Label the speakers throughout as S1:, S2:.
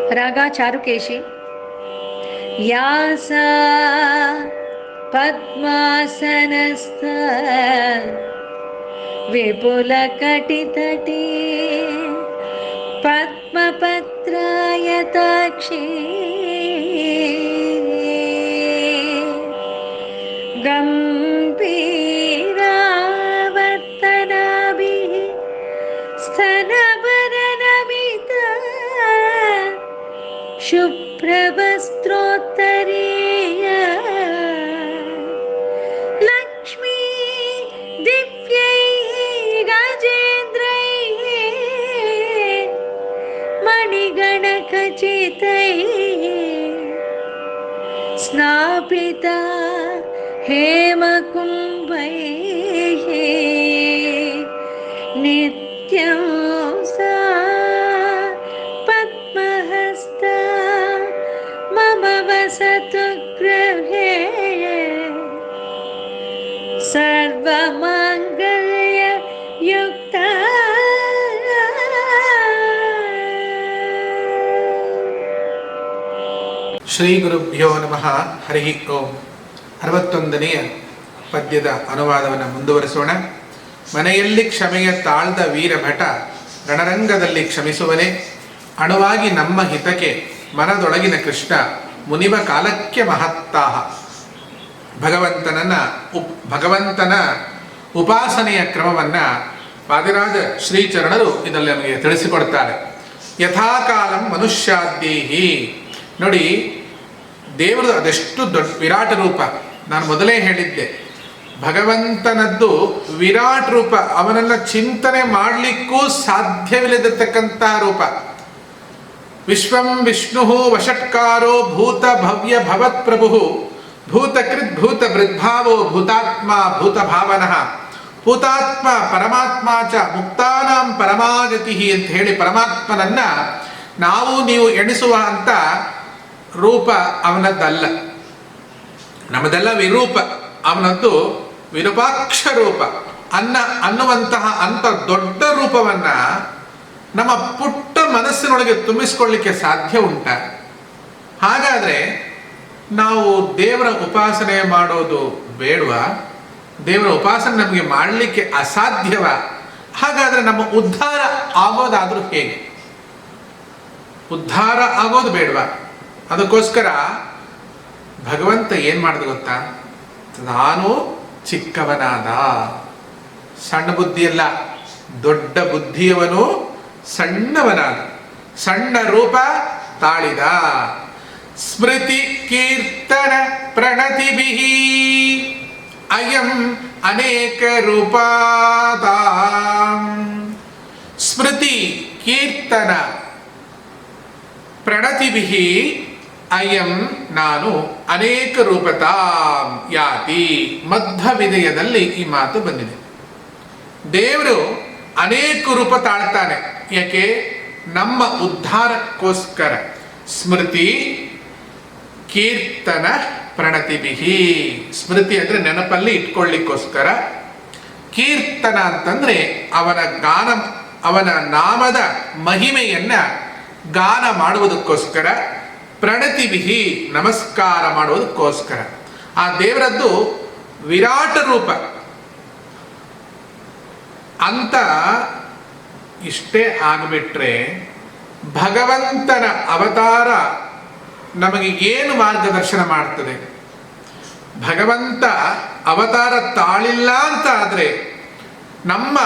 S1: ರಾಗ ಚಾರುಕೇಶಿ. ಯಾಸ ಪದ್ಮಾಸನಸ್ಥ ವಿಪುಲ ಕಟಿತಟಿ ಪದ್ಮಪತ್ರಾಯತಾಕ್ಷಿ ಗಂಭೀರಾವರ್ತನಾಭಿಃ ಸ್ತನಭರನಮಿತ ಶುಭ್ರವಸ್ತ್ರೋತ್ತರೀಯ ಲಕ್ಷ್ಮೀ ದಿವ್ಯೈಃ ಗಜೇಂದ್ರೈಃ ಮಣಿಗಣಖಚಿತೈಃ ಸ್ನಾಪಿತಾ ಹೇಮಕುಂಭೈಃ ನಿತ್ಯಂ ಸಾ ಪದ್ಮಹಸ್ತಾ ಮಮ ವಸತು ಗೃಹೇ ಸರ್ವಮಂಗಲ್ಯ ಯುಕ್ತಾ.
S2: ಶ್ರೀ ಗುರುಭ್ಯೋ ನಮಃ. ಹರಿ ಓಂ. 61ನೆಯ ಪದ್ಯದ ಅನುವಾದವನ್ನು ಮುಂದುವರಿಸೋಣ. ಮನೆಯಲ್ಲಿ ಕ್ಷಮೆಯ ತಾಳ್ದ ವೀರಭಟ ರಣರಂಗದಲ್ಲಿ ಕ್ಷಮಿಸುವನೇ, ಅಣುವಾಗಿ ನಮ್ಮ ಹಿತಕ್ಕೆ ಮನದೊಳಗಿನ ಕೃಷ್ಣ ಮುನಿವ ಕಾಲಕ್ಕೆ ಮಹತ್ತಾಹ. ಭಗವಂತನ ಉಪಾಸನೆಯ ಕ್ರಮವನ್ನು ವಾದಿರಾಜ ಶ್ರೀಚರಣರು ಇದರಲ್ಲಿ ನಮಗೆ ತಿಳಿಸಿಕೊಡ್ತಾರೆ. ಯಥಾಕಾಲಂ ಮನುಷ್ಯಾದ್ದೇಹಿ. ನೋಡಿ, ದೇವರು ಅದೆಷ್ಟು ದೊಡ್ಡ ವಿರಾಟ ರೂಪ. ನಾನು ಮೊದಲೇ ಹೇಳಿದ್ದೆ, ಭಗವಂತನದ್ದು ವಿರಾಟ್ ರೂಪ. ಅವನನ್ನು ಚಿಂತನೆ ಮಾಡಲಿಕ್ಕೂ ಸಾಧ್ಯವಿಲ್ಲದಿರ್ತಕ್ಕಂಥ ರೂಪ. ವಿಶ್ವಂ ವಿಷ್ಣು ವಷಟ್ಕಾರೋ ಭೂತ ಭವ್ಯ ಭವತ್ ಪ್ರಭು ಭೂತಕೃತ್ ಭೂತ ಬೃದ್ಭಾವೋ ಭೂತಾತ್ಮ ಭೂತ ಭಾವನಃ ಭೂತಾತ್ಮ ಪರಮಾತ್ಮ ಚ ಮುಕ್ತಾನಾಂ ಪರಮಾಗತಿ ಅಂತ ಹೇಳಿ ಪರಮಾತ್ಮನನ್ನ ನಾವು ನೀವು ಎಣಿಸುವ ಅಂತ ರೂಪ ಅವನದ್ದಲ್ಲ. ನಮ್ಮದೆಲ್ಲ ವಿರೂಪ, ಅವನದ್ದು ವಿರೂಪಾಕ್ಷ ರೂಪ ಅನ್ನುವಂತಹ ಅಂಥ ದೊಡ್ಡ ರೂಪವನ್ನ ನಮ್ಮ ಪುಟ್ಟ ಮನಸ್ಸಿನೊಳಗೆ ತುಂಬಿಸ್ಕೊಳ್ಳಿಕ್ಕೆ ಸಾಧ್ಯ ಉಂಟ? ಹಾಗಾದ್ರೆ ನಾವು ದೇವರ ಉಪಾಸನೆ ಮಾಡೋದು ಬೇಡವಾ? ದೇವರ ಉಪಾಸನೆ ನಮಗೆ ಮಾಡಲಿಕ್ಕೆ ಅಸಾಧ್ಯವ? ಹಾಗಾದ್ರೆ ನಮ್ಮ ಉದ್ಧಾರ ಆಗೋದಾದ್ರೂ ಹೇಗೆ? ಉದ್ಧಾರ ಆಗೋದು ಬೇಡವಾ? ಅದಕ್ಕೋಸ್ಕರ ಭಗವಂತ ಏನ್ ಮಾಡಿದ ಗೊತ್ತಾ? ನಾನು ಚಿಕ್ಕವನಾದ, ಸಣ್ಣ ಬುದ್ಧಿಯಲ್ಲ, ದೊಡ್ಡ ಬುದ್ಧಿಯವನು ಸಣ್ಣವನಾದ, ಸಣ್ಣ ರೂಪ ತಾಳಿದ. ಸ್ಮೃತಿ ಕೀರ್ತನ ಪ್ರಣತಿಭಿಃ ಅಯಂ ಅನೇಕ ರೂಪಾತಾಂ. ಸ್ಮೃತಿ ಕೀರ್ತನ ಪ್ರಣತಿಭಿಃ ಅಯಂ ನಾನು ಅನೇಕ ರೂಪತಾಂ ಯಾತಿ. ಮಧ್ವ ವಿನಯದಲ್ಲಿ ಈ ಮಾತು ಬಂದಿದೆ. ದೇವರು ಅನೇಕ ರೂಪ ತಾಳ್ತಾನೆ. ಯಾಕೆ? ನಮ್ಮ ಉದ್ಧಾರಕ್ಕೋಸ್ಕರ. ಸ್ಮೃತಿ ಕೀರ್ತನ ಪ್ರಣತಿಭಿಃ. ಸ್ಮೃತಿ ಅಂದ್ರೆ ನೆನಪಲ್ಲಿ ಇಟ್ಕೊಳ್ಳಿಕ್ಕೋಸ್ಕರ, ಕೀರ್ತನ ಅಂತಂದ್ರೆ ಅವನ ನಾಮದ ಮಹಿಮೆಯನ್ನ ಗಾನ ಮಾಡುವುದಕ್ಕೋಸ್ಕರ, ಪ್ರಣತಿಭಿಃ ನಮಸ್ಕಾರ ಮಾಡುವುದಕ್ಕೋಸ್ಕರ. ಆ ದೇವರದ್ದು ವಿರಾಟ ರೂಪ ಅಂತ ಇಷ್ಟೇ ಆಗಿಬಿಟ್ರೆ ಭಗವಂತನ ಅವತಾರ ನಮಗೆ ಏನು ಮಾರ್ಗದರ್ಶನ ಮಾಡ್ತದೆ? ಭಗವಂತ ಅವತಾರ ತಾಳಿಲ್ಲ ಅಂತ ಆದ್ರೆ, ನಮ್ಮ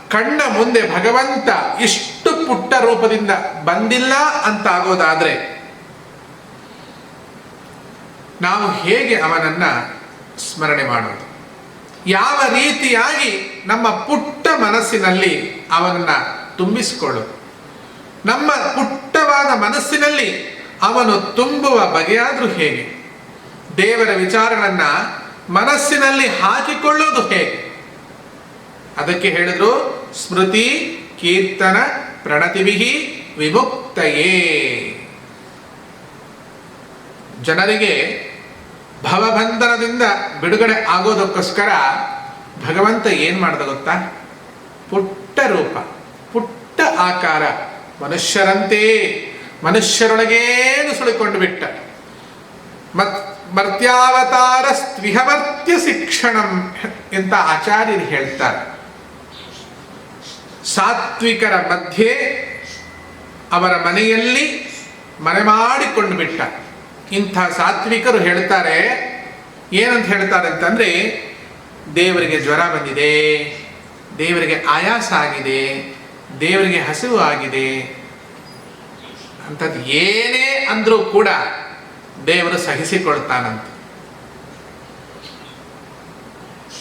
S2: ಕಣ್ಣ ಮುಂದೆ ಭಗವಂತ ಇಷ್ಟು ಪುಟ್ಟ ರೂಪದಿಂದ ಬಂದಿಲ್ಲ ಅಂತ ಆಗೋದಾದ್ರೆ ನಾವು ಹೇಗೆ ಅವನನ್ನ ಸ್ಮರಣೆ ಮಾಡೋದು? ಯಾವ ರೀತಿಯಾಗಿ ನಮ್ಮ ಪುಟ್ಟ ಮನಸ್ಸಿನಲ್ಲಿ ಅವನನ್ನ ತುಂಬಿಸಿಕೊಳ್ಳೋದು? ನಮ್ಮ ಪುಟ್ಟವಾದ ಮನಸ್ಸಿನಲ್ಲಿ ಅವನು ತುಂಬುವ ಬಗೆಯಾದ್ರೂ ಹೇಗೆ? ದೇವರ ವಿಚಾರಗಳನ್ನ ಮನಸ್ಸಿನಲ್ಲಿ ಹಾಕಿಕೊಳ್ಳೋದು ಹೇಗೆ? ಅದಕ್ಕೆ ಹೇಳಿದ್ರು ಸ್ಮೃತಿ ಕೀರ್ತನ ಪ್ರಣತಿಭಿಃ ವಿಮುಕ್ತಯೇ. ಜನರಿಗೆ ಭವಬಂಧನದಿಂದ ಬಿಡುಗಡೆ ಆಗೋದಕ್ಕೋಸ್ಕರ ಭಗವಂತ ಏನ್ ಮಾಡ್ದ ಗೊತ್ತಾ? ಪುಟ್ಟ ರೂಪ, ಪುಟ್ಟ ಆಕಾರ, ಮನುಷ್ಯರಂತೆ ಮನುಷ್ಯರೊಳಗೇ ನುಸುಳಿಕೊಂಡು ಬಿಟ್ಟ. ಮರ್ತ್ಯಾವತಾರ ಸ್ತ್ವಿಹಮರ್ತ್ಯ ಶಿಕ್ಷಣಂ ಅಂತ ಆಚಾರ್ಯರು ಹೇಳ್ತಾರೆ. ಸಾತ್ವಿಕರ ಮಧ್ಯೆ ಅವರ ಮನೆಯಲ್ಲಿ ಮನೆ ಮಾಡಿಕೊಂಡು ಬಿಟ್ಟ. ಇಂಥ ಸಾತ್ವಿಕರು ಹೇಳ್ತಾರೆ, ಏನಂತ ಹೇಳ್ತಾರೆ ಅಂತಂದ್ರೆ, ದೇವರಿಗೆ ಜ್ವರ ಬಂದಿದೆ, ದೇವರಿಗೆ ಆಯಾಸ ಆಗಿದೆ, ದೇವರಿಗೆ ಹಸಿವು ಆಗಿದೆ ಅಂಥದ್ದು ಏನೇ ಅಂದ್ರೂ ಕೂಡ ದೇವರು ಸಹಿಸಿಕೊಳ್ತಾನಂತ.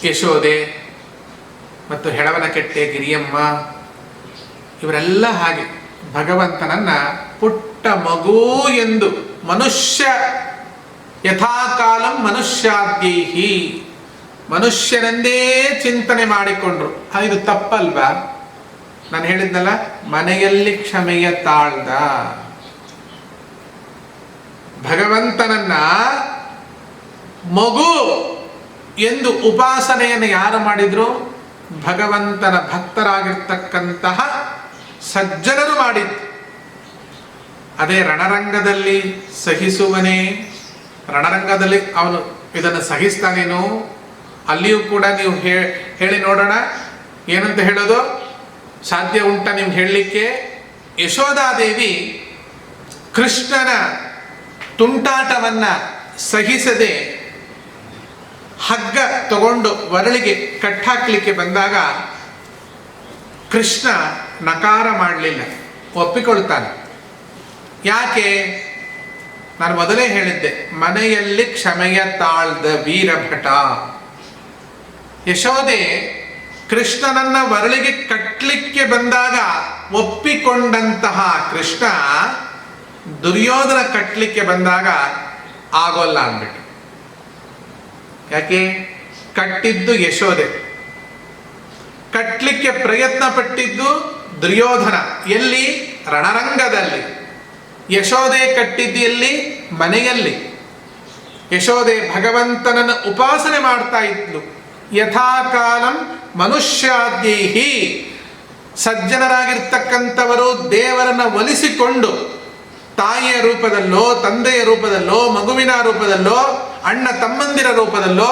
S2: ಯಶೋದೆ ಮತ್ತು ಹೆಳವನಕೆಟ್ಟೆ ಗಿರಿಯಮ್ಮ ಇವರೆಲ್ಲ ಹಾಗೆ ಭಗವಂತನನ್ನ ಪುಟ್ಟ ಮಗು ಎಂದು ಮನುಷ್ಯ ಯಥಾಕಾಲಂ ಮನುಷ್ಯಾದ್ಯೈಹಿ ಮನುಷ್ಯನೆಂದೇ ಚಿಂತನೆ ಮಾಡಿಕೊಂಡ್ರು. ಇದು ತಪ್ಪಲ್ವಾ? ನಾನು ಹೇಳಿದ್ನಲ್ಲ, ಮನೆಯಲ್ಲಿ ಕ್ಷಮೆಯ ತಾಳ್ದ ಭಗವಂತನನ್ನ ಮಗು ಎಂದು ಉಪಾಸನೆಯನ್ನು ಯಾರು ಮಾಡಿದ್ರು? ಭಗವಂತನ ಭಕ್ತರಾಗಿರ್ತಕ್ಕಂತಹ ಸಜ್ಜನರು ಮಾಡಿದ್ರು. ಅದೇ ರಣರಂಗದಲ್ಲಿ ಸಹಿಸುವನೇ, ರಣರಂಗದಲ್ಲಿ ಅವನು ಇದನ್ನು ಸಹಿಸ್ತಾನೇನು? ಅಲ್ಲಿಯೂ ಕೂಡ ನೀವು ಹೇಳಿ ನೋಡೋಣ, ಏನಂತ ಹೇಳೋದು ಸಾಧ್ಯ ಉಂಟ ನಿಮ್ಗೆ ಹೇಳಲಿಕ್ಕೆ? ಯಶೋಧಾದೇವಿ ಕೃಷ್ಣನ ತುಂಟಾಟವನ್ನ ಸಹಿಸದೆ ಹಗ್ಗ ತಗೊಂಡು ಒರಳಿಗೆ ಕಟ್ಟಾಕ್ಲಿಕ್ಕೆ ಬಂದಾಗ ಕೃಷ್ಣ ನಕಾರ ಮಾಡಲಿಲ್ಲ, ಒಪ್ಪಿಕೊಳ್ತಾನೆ. ಯಾಕೆ? ನಾನು ಮೊದಲೇ ಹೇಳಿದ್ದೆ, ಮನೆಯಲ್ಲಿ ಕ್ಷಮೆಯ ತಾಳ್ದ ವೀರಭಟ. ಯಶೋದೆ ಕೃಷ್ಣನನ್ನ ಒರಳಿಗೆ ಕಟ್ಟಲಿಕ್ಕೆ ಬಂದಾಗ ಒಪ್ಪಿಕೊಂಡಂತಹ ಕೃಷ್ಣ ದುರ್ಯೋಧನ ಕಟ್ಟಲಿಕ್ಕೆ ಬಂದಾಗ ಆಗೋಲ್ಲ ಅಂದ್ಬಿಟ್ಟು. ಯಾಕೆ? ಕಟ್ಟಿದ್ದು ಯಶೋದೆ, ಕಟ್ಟಲಿಕ್ಕೆ ಪ್ರಯತ್ನ ಪಟ್ಟಿದ್ದು ದುರ್ಯೋಧನ. ಎಲ್ಲಿ? ರಣರಂಗದಲ್ಲಿ. ಯಶೋದೆ ಕಟ್ಟಿದ್ದು ಎಲ್ಲಿ? ಮನೆಯಲ್ಲಿ. ಯಶೋದೆ ಭಗವಂತನನ್ನು ಉಪಾಸನೆ ಮಾಡ್ತಾ ಇದ್ಲು. ಯಥಾಕಾಲಂ ಮನುಷ್ಯಾದ್ಯೈಹಿ ಸಜ್ಜನರಾಗಿರ್ತಕ್ಕಂಥವರು ದೇವರನ್ನ ಒಲಿಸಿಕೊಂಡು ತಾಯಿಯ ರೂಪದಲ್ಲೋ, ತಂದೆಯ ರೂಪದಲ್ಲೋ, ಮಗುವಿನ ರೂಪದಲ್ಲೋ, ಅಣ್ಣ ತಮ್ಮಂದಿರ ರೂಪದಲ್ಲೋ,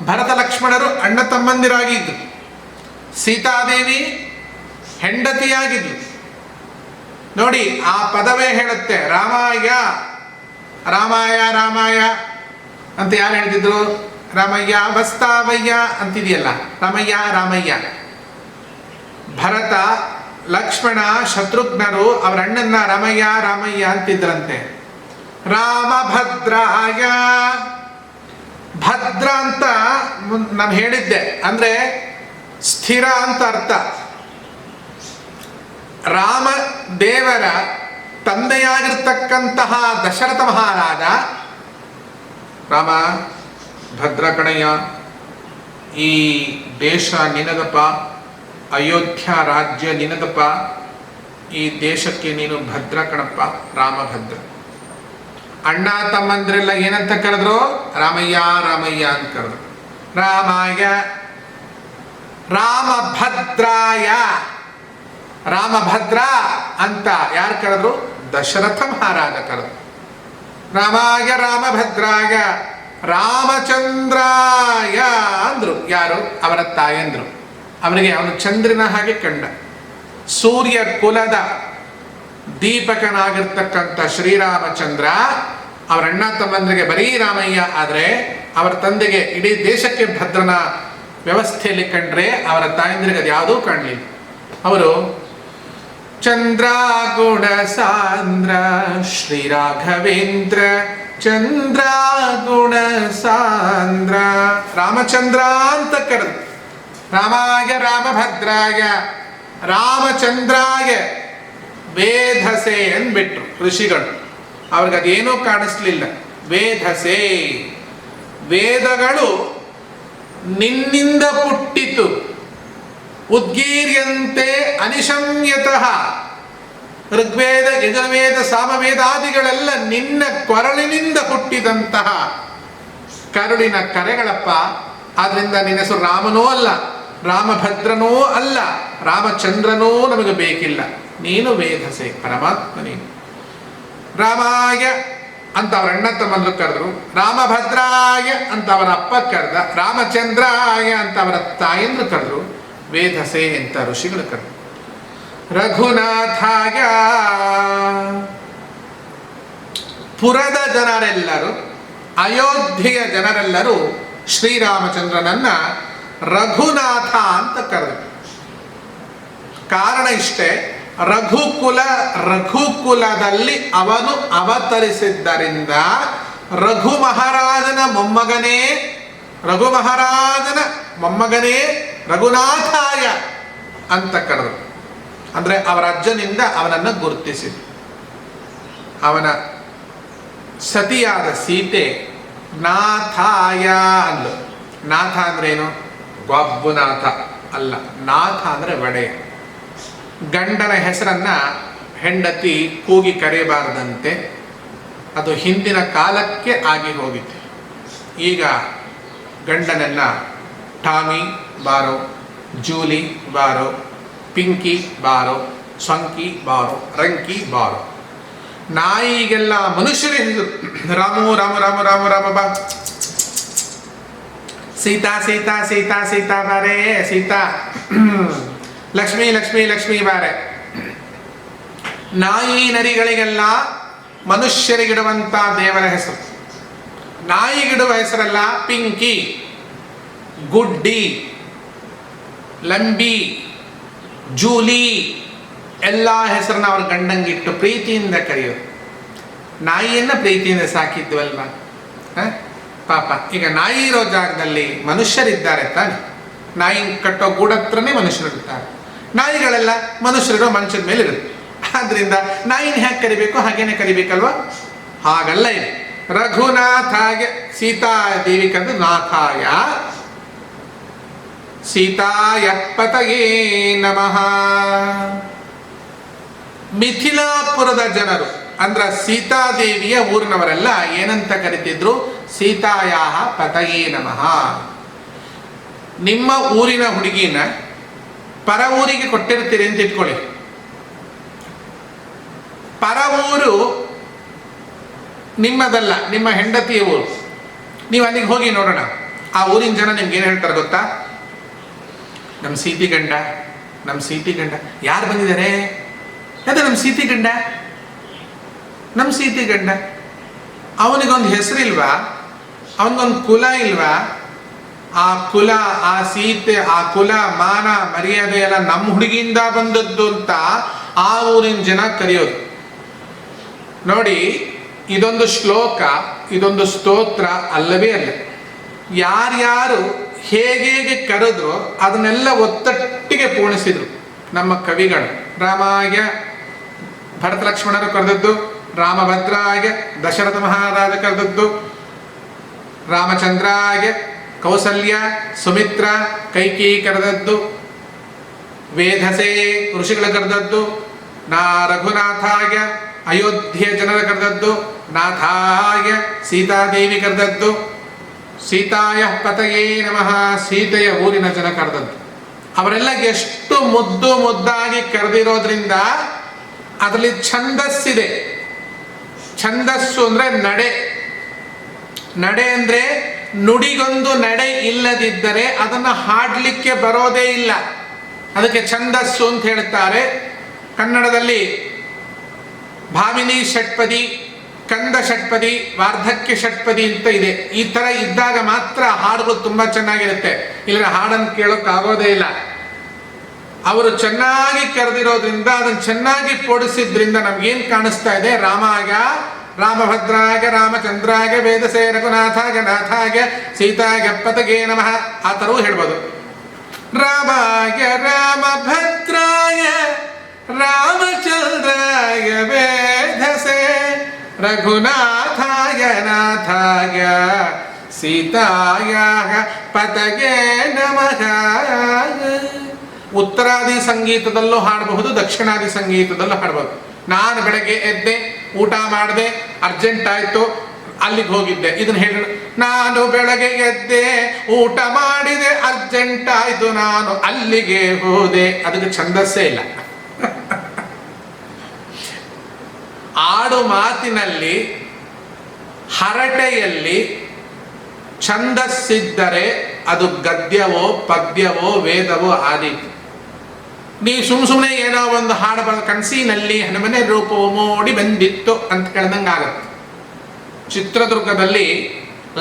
S2: ಭರತ ಲಕ್ಷ್ಮಣರು ಅಣ್ಣ ತಮ್ಮಂದಿರಾಗಿದ್ರು, ಸೀತಾದೇವಿ ಹೆಂಡತಿಯಾಗಿದ್ಲು. ನೋಡಿ, ಆ ಪದವೇ ಹೇಳುತ್ತೆ, ರಾಮಾಯ ರಾಮಾಯ ರಾಮಾಯ ಅಂತ ಯಾರು ಹೇಳ್ತಿದ್ರು? ರಾಮಯ್ಯ ಬಸ್ತಾವಯ್ಯ ಅಂತಿದೆಯಲ್ಲ, ರಾಮಯ್ಯ ರಾಮಯ್ಯ. ಭರತ, ಲಕ್ಷ್ಮಣ, ಶತ್ರುಘ್ನರು ಅವರ ಅಣ್ಣನ್ನ ರಾಮಯ್ಯ ರಾಮಯ್ಯ ಅಂತಿದ್ರಂತೆ. ರಾಮಭದ್ರಾಯ, ಭದ್ರ ಅಂತ ನಾನು ಹೇಳಿದ್ದೆ, ಅಂದ್ರೆ ಸ್ಥಿರ ಅಂತ ಅರ್ಥ. ರಾಮ ದೇವರ ತಂದೆಯಾಗಿರ್ತಕ್ಕಂತಹ ದಶರಥ ಮಹಾರಾಜ, ರಾಮ ಭದ್ರ ಕಣಯ್ಯ, ಈ ದೇಶ ನಿನಗಪ್ಪ, ಅಯೋಧ್ಯ ರಾಜ್ಯ ನಿನಗಪ್ಪ, ಈ ದೇಶಕ್ಕೆ ನೀನು ಭದ್ರ ಕಣಪ್ಪ, ರಾಮಭದ್ರ. ಅಣ್ಣ ತಮ್ಮಂದ್ರೆಲ್ಲ ಏನಂತ ಕರೆದ್ರು? ರಾಮಯ್ಯ ರಾಮಯ್ಯ ಅಂತ ಕರೆದ್ರು. ರಾಮಾಯ ರಾಮಭದ್ರಾಯ, ರಾಮಭದ್ರ ಅಂತ ಯಾರು ಕರೆದ್ರು? ದಶರಥ ಮಹಾರಾಜ ಕರೆದ್ರು. ರಾಮಾಯ ರಾಮಭದ್ರಾಯ ರಾಮಚಂದ್ರಾಯ ಅಂದ್ರು. ಯಾರು? ಅವರ ತಾಯಂದ್ರು. ಅವನಿಗೆ ಅವನು ಚಂದ್ರನ ಹಾಗೆ ಕಂಡ. ಸೂರ್ಯ ಕುಲದ ದೀಪಕನಾಗಿರ್ತಕ್ಕಂಥ ಶ್ರೀರಾಮಚಂದ್ರ ಅವರ ಅಣ್ಣ ತಮ್ಮಂದ್ರಿಗೆ ಬರೀ ರಾಮಯ್ಯ ಆದರೆ ಅವರ ತಂದೆಗೆ ಇಡೀ ದೇಶಕ್ಕೆ ಭದ್ರನ ವ್ಯವಸ್ಥೆಯಲ್ಲಿ ಕಂಡ್ರೆ ಅವರ ತಾಯಂದ್ರಿಗೆ ಅದು ಯಾವುದೂ ಕಾಣಲಿಲ್ಲ. ಅವರು ಚಂದ್ರ ಗುಣ ಸಾಂದ್ರ ಶ್ರೀರಾಘವೇಂದ್ರ ಚಂದ್ರ ಗುಣ ಸಾಂದ್ರ ರಾಮಚಂದ್ರ ಅಂತ ಕರೆದು. ರಾಮಾಯ ರಾಮಭದ್ರಾಯ ರಾಮಚಂದ್ರಾಯ ವೇಧಸೆ ಅಂದ್ಬಿಟ್ರು ಋಷಿಗಳು. ಅವ್ರಿಗೆ ಅದೇನೂ ಕಾಣಿಸ್ಲಿಲ್ಲ. ವೇಧಸೆ, ವೇದಗಳು ನಿನ್ನಿಂದ ಪುಟ್ಟಿತು. ಉದ್ಗೀರ್ಯಂತೆ ಅನಿಶಮ್ಯತಃ, ಋಗ್ವೇದ ಯಜುರ್ವೇದ ಸಾಮವೇದಾದಿಗಳೆಲ್ಲ ನಿನ್ನ ಕೊರಳಿನಿಂದ ಹುಟ್ಟಿದಂತಹ ಕರುಳಿನ ಕರೆಗಳಪ್ಪ. ಆದ್ರಿಂದ ನಿನ್ನ ಹೆಸರು ರಾಮನೂ ಅಲ್ಲ, ರಾಮಭದ್ರನೂ ಅಲ್ಲ, ರಾಮಚಂದ್ರನೂ ನಮಗೆ ಬೇಕಿಲ್ಲ. ನೀನು ವೇಧಸೆ, ಪರಮಾತ್ಮ ನೀನು. ರಾಮಾಯ ಅಂತ ಅವರ ಅಣ್ಣ ತಮ್ಮಂದ್ರು ಕರೆದ್ರು, ರಾಮಭದ್ರಾಯ ಅಂತ ಅವರ ಅಪ್ಪ ಕರೆದ, ರಾಮಚಂದ್ರಾಯ ಅಂತ ಅವರ ತಾಯಂದ್ರು ಕರೆದ್ರು, ವೇದಸೆ ಅಂತ ಋಷಿಗಳು ಕರೆದ್ರು, ರಘುನಾಥಾಯ ಪುರದ ಜನರೆಲ್ಲರೂ, ಅಯೋಧ್ಯೆಯ ಜನರೆಲ್ಲರೂ ಶ್ರೀರಾಮಚಂದ್ರನನ್ನ ರಘುನಾಥ ಅಂತ ಕರೆದರು. ಕಾರಣ ಇಷ್ಟೇ, ರಘುಕುಲದಲ್ಲಿ ಅವನು ಅವತರಿಸಿದ್ದರಿಂದ ರಘು ಮಹಾರಾಜನ ಮೊಮ್ಮಗನೇ ರಘುನಾಥಾಯ ಅಂತ ಕರೆದರು. ಅಂದ್ರೆ ಅವರ ಅಜ್ಜನಿಂದ ಅವನನ್ನು ಗುರುತಿಸಿದರು. ಅವನ ಸತಿಯಾದ ಸೀತೆ ನಾಥಾಯ ಅಂದ್ಲು. ನಾಥ ಅಂದ್ರೆ ಏನು? ಗೊಬ್ಬುನಾಥ ಅಲ್ಲ, ನಾಥ ಅಂದ್ರೆ ಒಡೆಯ. ಗಂಡನ ಹೆಸರನ್ನ ಹೆಂಡತಿ ಕೂಗಿ ಕರೆಯಬಾರದಂತೆ, ಅದು ಹಿಂದಿನ ಕಾಲಕ್ಕೆ ಆಗಿ ಹೋಗಿತ್ತು. ಈಗ ಗಂಡನನ್ನ ಟಾಮಿ ಬಾರೋ, ಜೂಲಿ ಬಾರೋ, ಪಿಂಕಿ ಬಾರೋ, ಸ್ವಂಕಿ ಬಾರೋ, ರಂಕಿ ಬಾರೋ. ನಾಯಿಗೆಲ್ಲ ಮನುಷ್ಯರೇ ಹೆಸರು. ರಾಮು ರಾಮ ರಾಮ ರಾಮ ರಾಮ ಬಾ, ಸೀತಾ ಸೀತಾ ಸೀತಾ ಸೀತಾ ಬಾರೇ ಸೀತಾ, ಲಕ್ಷ್ಮೀ ಲಕ್ಷ್ಮೀ ಲಕ್ಷ್ಮೀ ಬಾರೆ. ನಾಯಿ ನರಿಗಳಿಗೆಲ್ಲ ಮನುಷ್ಯರಿಗಿಡುವಂತ ದೇವರ ಹೆಸರು. ನಾಯಿಗಿಡುವ ಹೆಸರಲ್ಲ ಪಿಂಕಿ, ಗುಡ್ಡಿ, ಲಂಬಿ, ಜೂಲಿ ಎಲ್ಲ ಹೆಸರನ್ನ ಅವ್ರ ಗಂಡಂಗಿಟ್ಟು ಪ್ರೀತಿಯಿಂದ ಕರೆಯೋದು. ನಾಯಿಯನ್ನ ಪ್ರೀತಿಯಿಂದ ಸಾಕಿದ್ವಲ್ವಾ? ಪಾಪ ಈಗ ನಾಯಿ ಇರೋ ಜಾಗದಲ್ಲಿ ಮನುಷ್ಯರಿದ್ದಾರೆ ತಾನೆ. ನಾಯಿ ಕಟ್ಟೋ ಗೂಡತ್ರನೇ ಮನುಷ್ಯರಿರ್ತಾರೆ. ನಾಯಿಗಳೆಲ್ಲ ಮನುಷ್ಯರಿರೋ ಮಂಚದ ಮೇಲೆ ಇರುತ್ತೆ. ಆದ್ರಿಂದ ನಾಯಿನ ಹೇಗೆ ಕರಿಬೇಕು ಹಾಗೇನೆ ಕರಿಬೇಕಲ್ವಾ? ಹಾಗಲ್ಲ ಇದೆ. ರಘುನಾಥಾಯ ಸೀತಾದೇವಿ ಕರೆದು ನಾಥಾಯ, ಸೀತಾಯಪ್ಪತಯೇ ನಮಃ. ಮಿಥಿಲಾಪುರದ ಜನರು ಅಂದ್ರ ಸೀತಾದೇವಿಯ ಊರಿನವರೆಲ್ಲ ಏನಂತ ಕರಿತಿದ್ರು? ಸೀತಾಯಾಹ ಪತಯೇ ನಮಃ. ನಿಮ್ಮ ಊರಿನ ಹುಡುಗಿನ ಪರ ಊರಿಗೆ ಕೊಟ್ಟಿರ್ತೀರಿ ಅಂತ ಇಟ್ಕೊಳ್ಳಿ. ಪರ ಊರು ನಿಮ್ಮದಲ್ಲ, ನಿಮ್ಮ ಹೆಂಡತಿಯ ಊರು. ನೀವು ಅಲ್ಲಿಗೆ ಹೋಗಿ ನೋಡೋಣ, ಆ ಊರಿನ ಜನ ನಿಮ್ಗೆ ಏನು ಹೇಳ್ತಾರೆ ಗೊತ್ತಾ? ನಮ್ಮ ಸೀತಿ ಗಂಡ, ನಮ್ಮ ಸೀತಿ ಗಂಡ. ಯಾರು ಬಂದಿದ್ದಾರೆ? ಅದೇ ನಮ್ಮ ಸೀತಿ ಗಂಡ, ನಮ್ಮ ಸೀತಿ ಗಂಡ. ಅವನಿಗೊಂದು ಹೆಸರಿಲ್ವಾ? ಅವನಿಗೊಂದು ಕುಲ ಇಲ್ವಾ? ಆ ಕುಲ, ಆ ಸೀತೆ, ಆ ಕುಲ ಮಾನ ಮರ್ಯಾದೆ ಎಲ್ಲ ನಮ್ಮ ಹುಡುಗಿಯಿಂದ ಬಂದದ್ದು ಅಂತ ಆ ಊರಿನ ಜನ ಕರೆಯೋದು. ನೋಡಿ, ಇದೊಂದು ಶ್ಲೋಕ, ಇದೊಂದು ಸ್ತೋತ್ರ ಅಲ್ಲವೇ ಅಲ್ಲ. ಯಾರ್ಯಾರು ಹೇಗೆ ಕರೆದ್ರು ಅದನ್ನೆಲ್ಲ ಒತ್ತಟ್ಟಿಗೆ ಪೂರ್ಣಿಸಿದ್ರು ನಮ್ಮ ಕವಿಗಳು. ರಾಮಾಯ ಭರತ ಲಕ್ಷ್ಮಣರು ಕರೆದದ್ದು, ರಾಮಭದ್ರಾಯ ದಶರಥ ಮಹಾರಾಜ ಕರೆದದ್ದು, ರಾಮಚಂದ್ರಾಯ ಕೌಸಲ್ಯ ಸುಮಿತ್ರ ಕೈಕೇಯಿ ಕರೆದದ್ದು, ವೇದಸೆ ಋಷಿಗಳು ಕರೆದದ್ದು, ರಘುನಾಥಾಯ ಅಯೋಧ್ಯೆ ಜನರ ಕರೆದದ್ದು, ನಾಥಾಯ ಸೀತಾದೇವಿ ಕರೆದದ್ದು, ಸೀತಾಯ ಪತಯೇ ನಮಃ ಸೀತೆಯ ಊರಿನ ಜನ ಕರೆದದ್ದು. ಅವರೆಲ್ಲ ಎಷ್ಟು ಮುದ್ದು ಮುದ್ದಾಗಿ ಕರೆದಿರೋದ್ರಿಂದ ಅದರಲ್ಲಿ ಛಂದಸ್ಸಿದೆ. ಛಂದಸ್ಸು ಅಂದ್ರೆ ನಡೆ. ನಡೆ ಅಂದ್ರೆ ನುಡಿಗೊಂದು ನಡೆ ಇಲ್ಲದಿದ್ದರೆ ಅದನ್ನು ಹಾಡಲಿಕ್ಕೆ ಬರೋದೇ ಇಲ್ಲ. ಅದಕ್ಕೆ ಛಂದಸ್ಸು ಅಂತ ಹೇಳ್ತಾರೆ. ಕನ್ನಡದಲ್ಲಿ ಭಾಮಿನಿ ಷಟ್ಪದಿ, ಕಂದ ಷಟ್ಪದಿ, ವಾರ್ಧಕ್ಯ ಷಟ್ಪದಿ ಅಂತ ಇದೆ. ಈ ತರ ಇದ್ದಾಗ ಮಾತ್ರ ಹಾಡುಗಳು ತುಂಬಾ ಚೆನ್ನಾಗಿರುತ್ತೆ. ಇಲ್ಲ ಹಾಡನ್ನು ಕೇಳೋಕೆ ಆಗೋದೇ ಇಲ್ಲ. ಅವರು ಚೆನ್ನಾಗಿ ಕರೆದಿರೋದ್ರಿಂದ, ಅದನ್ನು ಚೆನ್ನಾಗಿ ಪೋಡಿಸಿದ್ರಿಂದ ನಮ್ಗೇನ್ ಕಾಣಿಸ್ತಾ ಇದೆ? ರಾಮಾಯ ರಾಮಭದ್ರಾಯ ರಾಮಚಂದ್ರಾಯ ವೇದಸೇ ರಘುನಾಥಾಯ ನಾಥಾಯ ಸೀತಾಯ ಪತಯೇ ನಮಃ ಆ ಥರವೂ ಹೇಳ್ಬೋದು. ರಾಮಾಯ ರಾಮಭದ್ರಾಯ ರಾಮಚಂದ್ರಾಯ ವೇದಸೇ ರಘುನಾಥಾಯ ನಾಥಾಯ ಸೀತಾಯ ಪತಯೇ ನಮಃ. ಉತ್ತರಾದಿ ಸಂಗೀತದಲ್ಲೂ ಹಾಡಬಹುದು, ದಕ್ಷಿಣಾದಿ ಸಂಗೀತದಲ್ಲೂ ಹಾಡಬಹುದು. ನಾನು ಬೆಳಗ್ಗೆ ಎದ್ದೆ, ಊಟ ಮಾಡಿದೆ, ಅರ್ಜೆಂಟ್ ಆಯ್ತು, ಅಲ್ಲಿಗೆ ಹೋಗಿದ್ದೆ, ಇದನ್ನ ಹೇಳ. ನಾನು ಬೆಳಗ್ಗೆ ಎದ್ದೆ, ಊಟ ಮಾಡಿದೆ, ಅರ್ಜೆಂಟ್ ಆಯ್ತು, ನಾನು ಅಲ್ಲಿಗೆ ಹೋದೆ. ಅದಕ್ಕೆ ಛಂದಸ್ಸೇ ಇಲ್ಲ. ಆಡು ಮಾತಿನಲ್ಲಿ ಹರಟೆಯಲ್ಲಿ ಛಂದಸ್ಸಿದ್ದರೆ ಅದು ಗದ್ಯವೋ ಪದ್ಯವೋ ವೇದವೋ ಆದೀತು. ನೀವು ಸುಮ್ಮನೆ ಏನೋ ಒಂದು ಹಾಡು ಬರೆದು ಕನಸಿನಲ್ಲಿ ಹನುಮನೆ ರೂಪವು ಮೂಡಿ ಬಂದಿತ್ತು ಅಂತ ಕೇಳ್ದಂಗೆ ಆಗುತ್ತೆ. ಚಿತ್ರದುರ್ಗದಲ್ಲಿ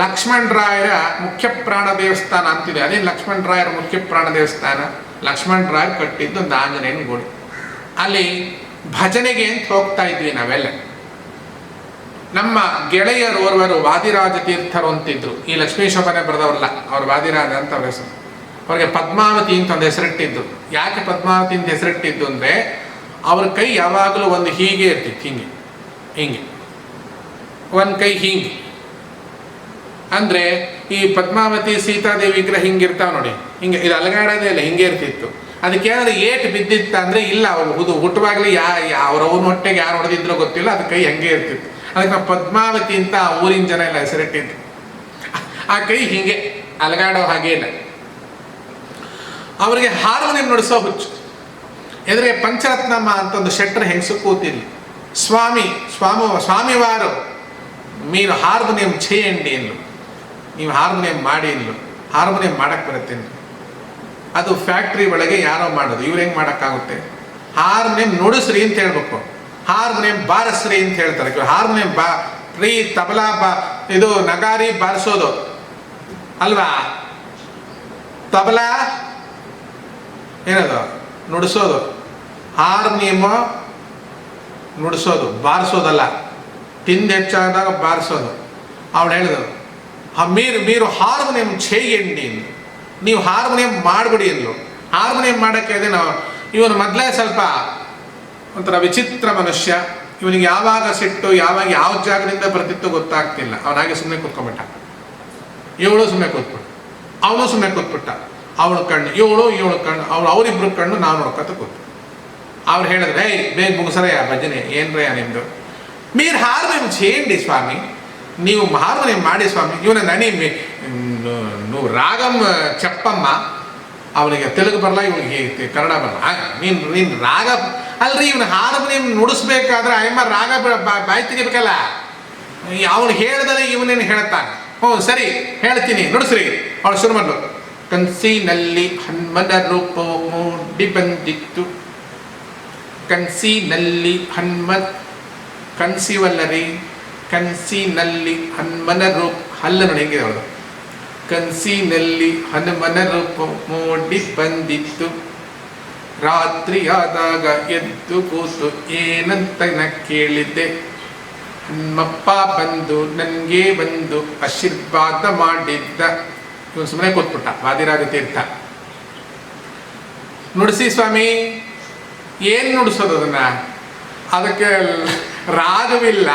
S2: ಲಕ್ಷ್ಮಣರಾಯರ ಮುಖ್ಯ ಪ್ರಾಣ ದೇವಸ್ಥಾನ ಅಂತಿದೆ. ಅದೇನು ಲಕ್ಷ್ಮಣರಾಯರ ಮುಖ್ಯ ಪ್ರಾಣ ದೇವಸ್ಥಾನ? ಲಕ್ಷ್ಮಣರಾಯರು ಕಟ್ಟಿದ್ದು ಒಂದು ಆಂಜನೇಯನ ಗುಡಿ. ಅಲ್ಲಿ ಭಜನೆಗೆ ಅಂತ ಹೋಗ್ತಾ ಇದ್ವಿ ನಾವೆಲ್ಲ. ನಮ್ಮ ಗೆಳೆಯರು ಓರ್ವರು ವಾದಿರಾಜ ತೀರ್ಥರು ಅಂತಿದ್ರು. ಈ ಲಕ್ಷ್ಮೀಶೋಭನೆ ಬರೆದವ್ರಲ್ಲ, ಅವ್ರು ವಾದಿರಾಜ ಅಂತ ಅವ್ರ ಹೆಸರು. ಅವ್ರಿಗೆ ಪದ್ಮಾವತಿ ಅಂತ ಒಂದು ಹೆಸರಿಟ್ಟಿದ್ದು. ಯಾಕೆ ಪದ್ಮಾವತಿ ಅಂತ ಹೆಸರಿಟ್ಟಿದ್ದು ಅಂದರೆ ಅವ್ರ ಕೈ ಯಾವಾಗಲೂ ಒಂದು ಹೀಗೆ ಇರ್ತಿತ್ತು, ಹಿಂಗೆ ಹಿಂಗೆ ಒಂದು ಕೈ ಹಿಂಗೆ. ಅಂದರೆ ಈ ಪದ್ಮಾವತಿ ಸೀತಾದೇವಿ ವಿಗ್ರಹ ಹಿಂಗಿರ್ತಾವ ನೋಡಿ, ಹಿಂಗೆ ಇದು ಅಲಗಾಡೋದೇ ಇಲ್ಲ, ಹಿಂಗೆ ಇರ್ತಿತ್ತು. ಅದಕ್ಕೆ ಏನಾದ್ರು ಏಟು ಬಿದ್ದಿತ್ತ ಅಂದರೆ ಇಲ್ಲ, ಅವ್ರು ಹುಟ್ಟುವಾಗಲೇ ಅವ್ರವ್ನ ಹೊಟ್ಟೆಗೆ ಯಾರು ಹೊಡೆದಿದ್ರೋ ಗೊತ್ತಿಲ್ಲ, ಅದು ಕೈ ಹಂಗೆ ಇರ್ತಿತ್ತು. ಅದಕ್ಕೆ ನಾವು ಪದ್ಮಾವತಿ ಅಂತ ಊರಿನ ಜನ ಎಲ್ಲ ಹೆಸರಿಟ್ಟಿದ್ದು. ಆ ಕೈ ಹಿಂಗೆ ಅಲಗಾಡೋ ಹಾಗೆ ಇಲ್ಲ. ಅವರಿಗೆ ಹಾರ್ಮೋನಿಯಂ ನುಡಿಸೋ ಹುಚ್ಚು. ಎದುರಿಗೆ ಪಂಚರತ್ನಮ್ಮ ಅಂತ ಒಂದು ಶೆಟ್ರ್ ಹೆಂಗಸು ಕೂತಿಲ್ಲಿ. ಸ್ವಾಮಿವಾರು మీరు హార్మోనియం చేయండి ಇನ್ನು, ನೀವು ಹಾರ್ಮೋನಿಯಂ ಮಾಡಿ ಇನ್ನು, ಹಾರ್ಮೋನಿಯಂ ಮಾಡಕ್ಕೆ ಬರುತ್ತೆ. ಅದು ಫ್ಯಾಕ್ಟ್ರಿ ಒಳಗೆ ಯಾರೋ ಮಾಡೋದು, ಇವ್ರು ಹೆಂಗೆ ಮಾಡೋಕ್ಕಾಗುತ್ತೆ? ಹಾರ್ಮೋನಿಯಂ ನುಡಿಸ್ರಿ ಅಂತ ಹೇಳ್ಬೇಕು, ಹಾರ್ಮೋನಿಯಂ ಬಾರಿಸ್ರಿ ಅಂತ ಹೇಳ್ತಾರೆ. ಹಾರ್ಮೋನಿಯಂ ರೀ ತಬಲಾ ಇದು ನಗಾರಿ ಬಾರಿಸೋದು ಅಲ್ವಾ? ತಬಲಾ ಏನದು? ನುಡಿಸೋದು. ಹಾರ್ಮೋನಿಯಮು ನುಡಿಸೋದು, ಬಾರಿಸೋದಲ್ಲ. ತಿಂದು ಹೆಚ್ಚಾದಾಗ ಬಾರಿಸೋದು. ಅವಳು ಹೇಳಿದ್ರು, మీరు ಹಾರ್ಮೋನಿಯಂ చేయండి, ನೀವು ಹಾರ್ಮೋನಿಯಂ ಮಾಡಿಬಿಡಿ ಅಂದ್ಲು. ಹಾರ್ಮೋನಿಯಂ ಮಾಡೋಕ್ಕೆ ಅದೇ ನಾವು ಇವನು ಮೊದಲೇ ಸ್ವಲ್ಪ ಒಂಥರ ವಿಚಿತ್ರ ಮನುಷ್ಯ. ಇವನಿಗೆ ಯಾವಾಗ ಸಿಟ್ಟು, ಯಾವಾಗ ಯಾವ ಜಾಗದಿಂದ ಬರ್ತಿತ್ತು ಗೊತ್ತಾಗ್ತಿಲ್ಲ. ಅವನಾಗೆ ಸುಮ್ಮನೆ ಕೂತ್ಕೊಂಡ್ಬಿಟ್ಟ. ಇವಳು ಸುಮ್ಮನೆ ಕೂತ್ಬಿಟ್ಟು, ಅವನು ಸುಮ್ಮನೆ ಕೂತ್ಬಿಟ್ಟ. ಅವಳು ಕಣ್ಣು ಇವಳು ಕಣ್ಣು, ಅವರಿಬ್ರು ಕಣ್ಣು ನಾವು ನೋಡ್ಕೊತ ಕೂತು. ಅವ್ರು ಹೇಳಿದ್ರೆ, ಏಯ್ ಬೇಗ ಮುಗಿಸರಯ್ಯ ಭಜನೆ, ಏನ್ರಯ್ಯ ನಿಮ್ಮದು? మీరు హార్మోనియం చేయండి స్వామి, ನೀವು ಹಾರ್ಮೋನಿಯಂ ಮಾಡಿ ಸ್ವಾಮಿ. ಇವನ నువ్వు ರಾಗಂ చెప్పಮ್ಮ. ಅವನಿಗೆ ತೆಲುಗು ಬರಲ್ಲ, ಇವನಿಗೆ ಕನ್ನಡ ಬರಲ್ಲ. ನೀನು ರಾಗ ಅಲ್ರಿ, ಇವನು ಹಾರ್ಮೋನಿಯಂ ನುಡಿಸ್ಬೇಕಾದ್ರೆ ಅಯ್ಯಮ್ಮ ರಾಗ ಬಾಯಿ ತೆಗಿಬೇಕಲ್ಲ. ಅವನು ಹೇಳ್ದರೆ ಇವನೇನು ಹೇಳ್ತಾನೆ. ಹ್ಞೂ ಸರಿ ಹೇಳ್ತೀನಿ, ನುಡಿಸ್ರಿ. ಅವಳು ಶುರು ಮಾಡ್ಲು. ಕನಸಿನಲ್ಲಿ ಹನುಮನ ರೂಪವು ಮೂಡಿ ಬಂದಿತ್ತು, ಕನಸಿನಲ್ಲಿ ಕನಸಿವಲ್ಲರಿ, ಕನಸಿನಲ್ಲಿ ಹನುಮನ ರೂಪ ಹಲ್ಲ ನೋಡಿ ಹೆಂಗಿದೆ ಅವಳು. ಕನಸಿನಲ್ಲಿ ಹನುಮನ ರೂಪ ಮೂಡಿ ಬಂದಿತ್ತು, ರಾತ್ರಿಯಾದಾಗ ಎದ್ದು ಕೂತು ಏನಂತ ಕೇಳಿದ್ದೆ, ಹನುಮಪ್ಪ ಬಂದು ನನಗೆ ಬಂದು ಆಶೀರ್ವಾದ ಮಾಡಿದ್ದ. ಇವನು ಸುಮ್ಮನೆ ಕೂತ್ಬಿಟ್ಟ ವಾದಿರಾಜ ತೀರ್ಥ. ನುಡಿಸಿ ಸ್ವಾಮಿ. ಏನು ನುಡಿಸೋದು ಅದನ್ನ? ಅದಕ್ಕೆ ರಾಗವಿಲ್ಲ,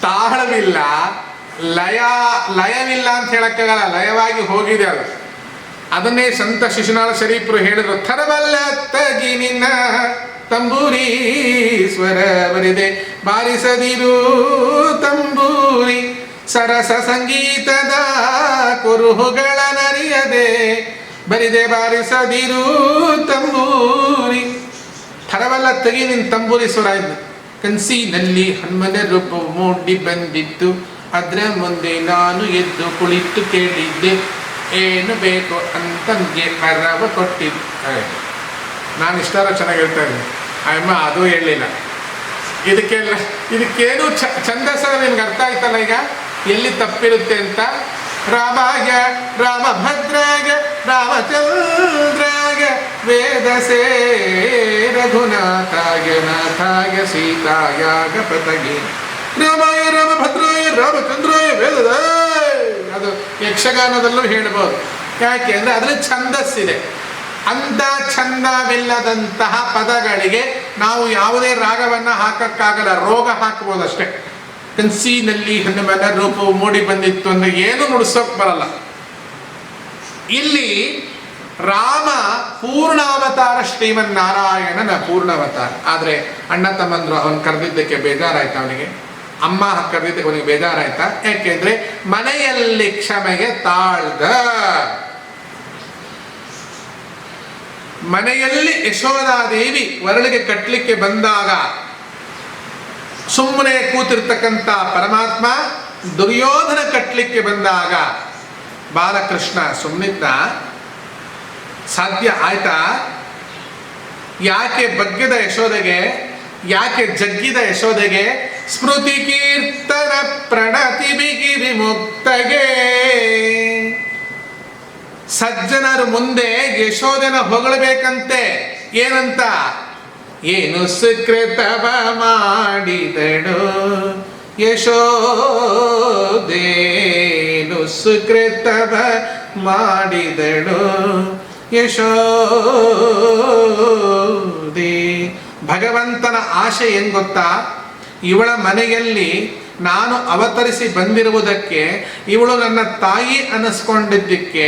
S2: ತಾಳವಿಲ್ಲ, ಲಯವಿಲ್ಲ ಅಂತ ಹೇಳಕ್ಕಾಗಲ್ಲ. ಲಯವಾಗಿ ಹೋಗಿದೆ ಅದು. ಅದನ್ನೇ ಸಂತ ಶಿಶುನಾಳ ಶರೀಫರು ಹೇಳಿದ್ರು. ಥರವಲ್ಲ ತಗಿ ನಿನ್ನ ತಂಬೂರಿ ಸ್ವರ ಬರಿದೆ, ಬಾರಿಸದಿರು ತಂಬೂರಿ, ಸರಸ ಸಂಗೀತದ ಕುರುಹುಗಳ ನರಿಯದೆ ಬರಿದೆ, ಬಾರಿಸದಿರು ತಂಬೂರಿ. ಥರವಲ್ಲ ತಗಿ ನಿನ್ನ ತಂಬೂರಿ ಸ್ವರ ಇದ್ದು. ಕನಸಿನಲ್ಲಿ ಹನುಮನ ರೂಪ ಮೂಡಿ ಬಂದಿತ್ತು, ಅದರ ಮುಂದೆ ನಾನು ಎದ್ದು ಕುಳಿತು ಕೇಳಿದ್ದೆ, ಏನು ಬೇಕು ಅಂತಂಗೆ ವರವ ಕೊಟ್ಟಿದ್ದೆ. ನಾನು ಇಷ್ಟಾರ ಚೆನ್ನಾಗಿ ಹೇಳ್ತಾ ಇದ್ದೀನಿ, ಅಮ್ಮ ಅದು ಹೇಳಲಿಲ್ಲ. ಇದಕ್ಕೇನು ಛಂದಸ್ಸ ನಿಮ್ಗೆ ಅರ್ಥ ಆಯ್ತಲ್ಲ ಈಗ ಎಲ್ಲಿ ತಪ್ಪಿರುತ್ತೆ ಅಂತ. ರಾಮಾಯ ರಾಮಭದ್ರಾಯ ರಾಮಚಂದ್ರಾಯ ವೇದಸೇ ರಘುನಾಥಾಯ ನಾಥಾಯ ಸೀತಾಯಾಗ ಪತಗೆ, ರಾಮಾಯ ರಾಮಭದ್ರಾಯ ರಾಮಚಂದ್ರಾಯ ವೇದದ. ಅದು ಯಕ್ಷಗಾನದಲ್ಲೂ ಹೇಳ್ಬೋದು. ಯಾಕೆ ಅಂದರೆ ಅದರಲ್ಲಿ ಛಂದಸ್ಸಿದೆ. ಅಂಥ ಛಂದವಿಲ್ಲದಂತಹ ಪದಗಳಿಗೆ ನಾವು ಯಾವುದೇ ರಾಗವನ್ನು ಹಾಕಕ್ಕಾಗಲ್ಲ, ರೋಗ ಹಾಕ್ಬೋದಷ್ಟೇ. ಕನಸಿನಲ್ಲಿ ಹನುಮನ ರೂಪವು ಮೂಡಿ ಬಂದಿತ್ತು ಅಂದರೆ ಏನು ನುಡಿಸೋಕೆ ಬರಲ್ಲ. ಇಲ್ಲಿ ರಾಮ ಪೂರ್ಣಾವತಾರ, ಶ್ರೀಮನ್ನಾರಾಯಣನ ಪೂರ್ಣಾವತಾರ. ಆದರೆ ಅಣ್ಣ ತಮ್ಮಂದ್ರು ಅವನು ಕರೆದಿದ್ದಕ್ಕೆ ಬೇಜಾರಾಯ್ತು ಅವನಿಗೆ, ಅಮ್ಮ ಕರೆದಿದ್ದಕ್ಕೆ ಅವನಿಗೆ ಬೇಜಾರಾಯ್ತಾ? ಯಾಕೆಂದ್ರೆ ಮನೆಯಲ್ಲಿ ಕ್ಷಮೆಗೆ ತಾಳ್ದ. ಮನೆಯಲ್ಲಿ ಯಶೋಧಾದೇವಿ ವರಳಿಗೆ ಕಟ್ಟಲಿಕ್ಕೆ ಬಂದಾಗ ಸುಮ್ಮನೆ ಕೂತಿರ್ತಕ್ಕಂಥ ಪರಮಾತ್ಮ ದುರ್ಯೋಧನ ಕಟ್ಟಲಿಕ್ಕೆ ಬಂದಾಗ ಬಾಲಕೃಷ್ಣ ಸುಮ್ಮನಿದ್ದ. ಸಾಧ್ಯ ಆಯ್ತಾ? ಯಾಕೆ ಬಗ್ಗದ ಯಶೋದೆಗೆ, ಯಾಕೆ ಜಗ್ಗಿದ ಯಶೋದೆಗೆ? ಸ್ಮೃತಿ ಕೀರ್ತನ ಪ್ರಣತಿ ಬಿಗಿ ವಿಮುಕ್ತಗೆ. ಸಜ್ಜನರು ಮುಂದೆ ಯಶೋದೆನ ಹೊಗಳಬೇಕಂತೆ. ಏನಂತ? ಏನು ಸುಕೃತವ ಮಾಡಿದಳು ಯಶೋದೇನು ಸುಕೃತವ ಮಾಡಿದಳು ಯಶೋದೆ. ಭಗವಂತನ ಆಶೆ ಏನ್ ಗೊತ್ತಾ? ಇವಳ ಮನೆಯಲ್ಲಿ ನಾನು ಅವತರಿಸಿ ಬಂದಿರುವುದಕ್ಕೆ, ಇವಳು ನನ್ನ ತಾಯಿ ಅನ್ನಿಸ್ಕೊಂಡಿದ್ದಕ್ಕೆ,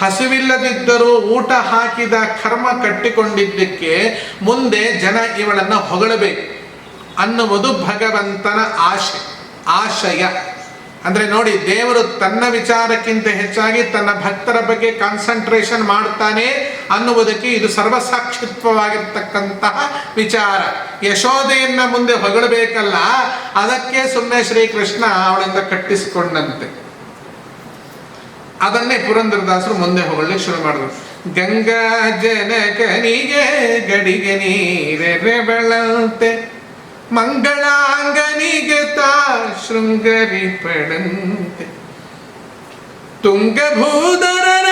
S2: ಹಸಿವಿಲ್ಲದಿದ್ದರೂ ಊಟ ಹಾಕಿದ ಕರ್ಮ ಕಟ್ಟಿಕೊಂಡಿದ್ದಕ್ಕೆ ಮುಂದೆ ಜನ ಇವಳನ್ನು ಹೊಗಳಬೇಕು ಅನ್ನುವುದು ಭಗವಂತನ ಆಶಯ. ಅಂದರೆ ನೋಡಿ, ದೇವರು ತನ್ನ ವಿಚಾರಕ್ಕಿಂತ ಹೆಚ್ಚಾಗಿ ತನ್ನ ಭಕ್ತರ ಬಗ್ಗೆ ಕಾನ್ಸಂಟ್ರೇಷನ್ ಮಾಡ್ತಾನೆ ಅನ್ನುವುದಕ್ಕೆ ಇದು ಸರ್ವಸಾಕ್ಷಿತ್ವವಾಗಿರ್ತಕ್ಕಂತಹ ವಿಚಾರ. ಯಶೋದೆಯನ್ನ ಮುಂದೆ ಹೊಗಳಬೇಕಲ್ಲ, ಅದಕ್ಕೆ ಸುಮ್ಮನೆ ಶ್ರೀಕೃಷ್ಣ ಅವಳಿಂದ ಕಟ್ಟಿಸಿಕೊಂಡಂತೆ. ಅದನ್ನೇ ಪುರಂದರದಾಸರು ಮುಂದೆ ಹೊಗಳಲಿಕ್ಕೆ ಶುರು ಮಾಡಿದ್ರು. ಗಂಗಾ ಜನಕನಿಗೆ ಗಡಿಗೆ ನೀರೆಬಳಂತೆ, ಮಂಗಳಾಂಗನಿಗೆ ತಾ ಶೃಂಗರಿ ಪಡಂತೆ, ತುಂಗಭೂಧರನ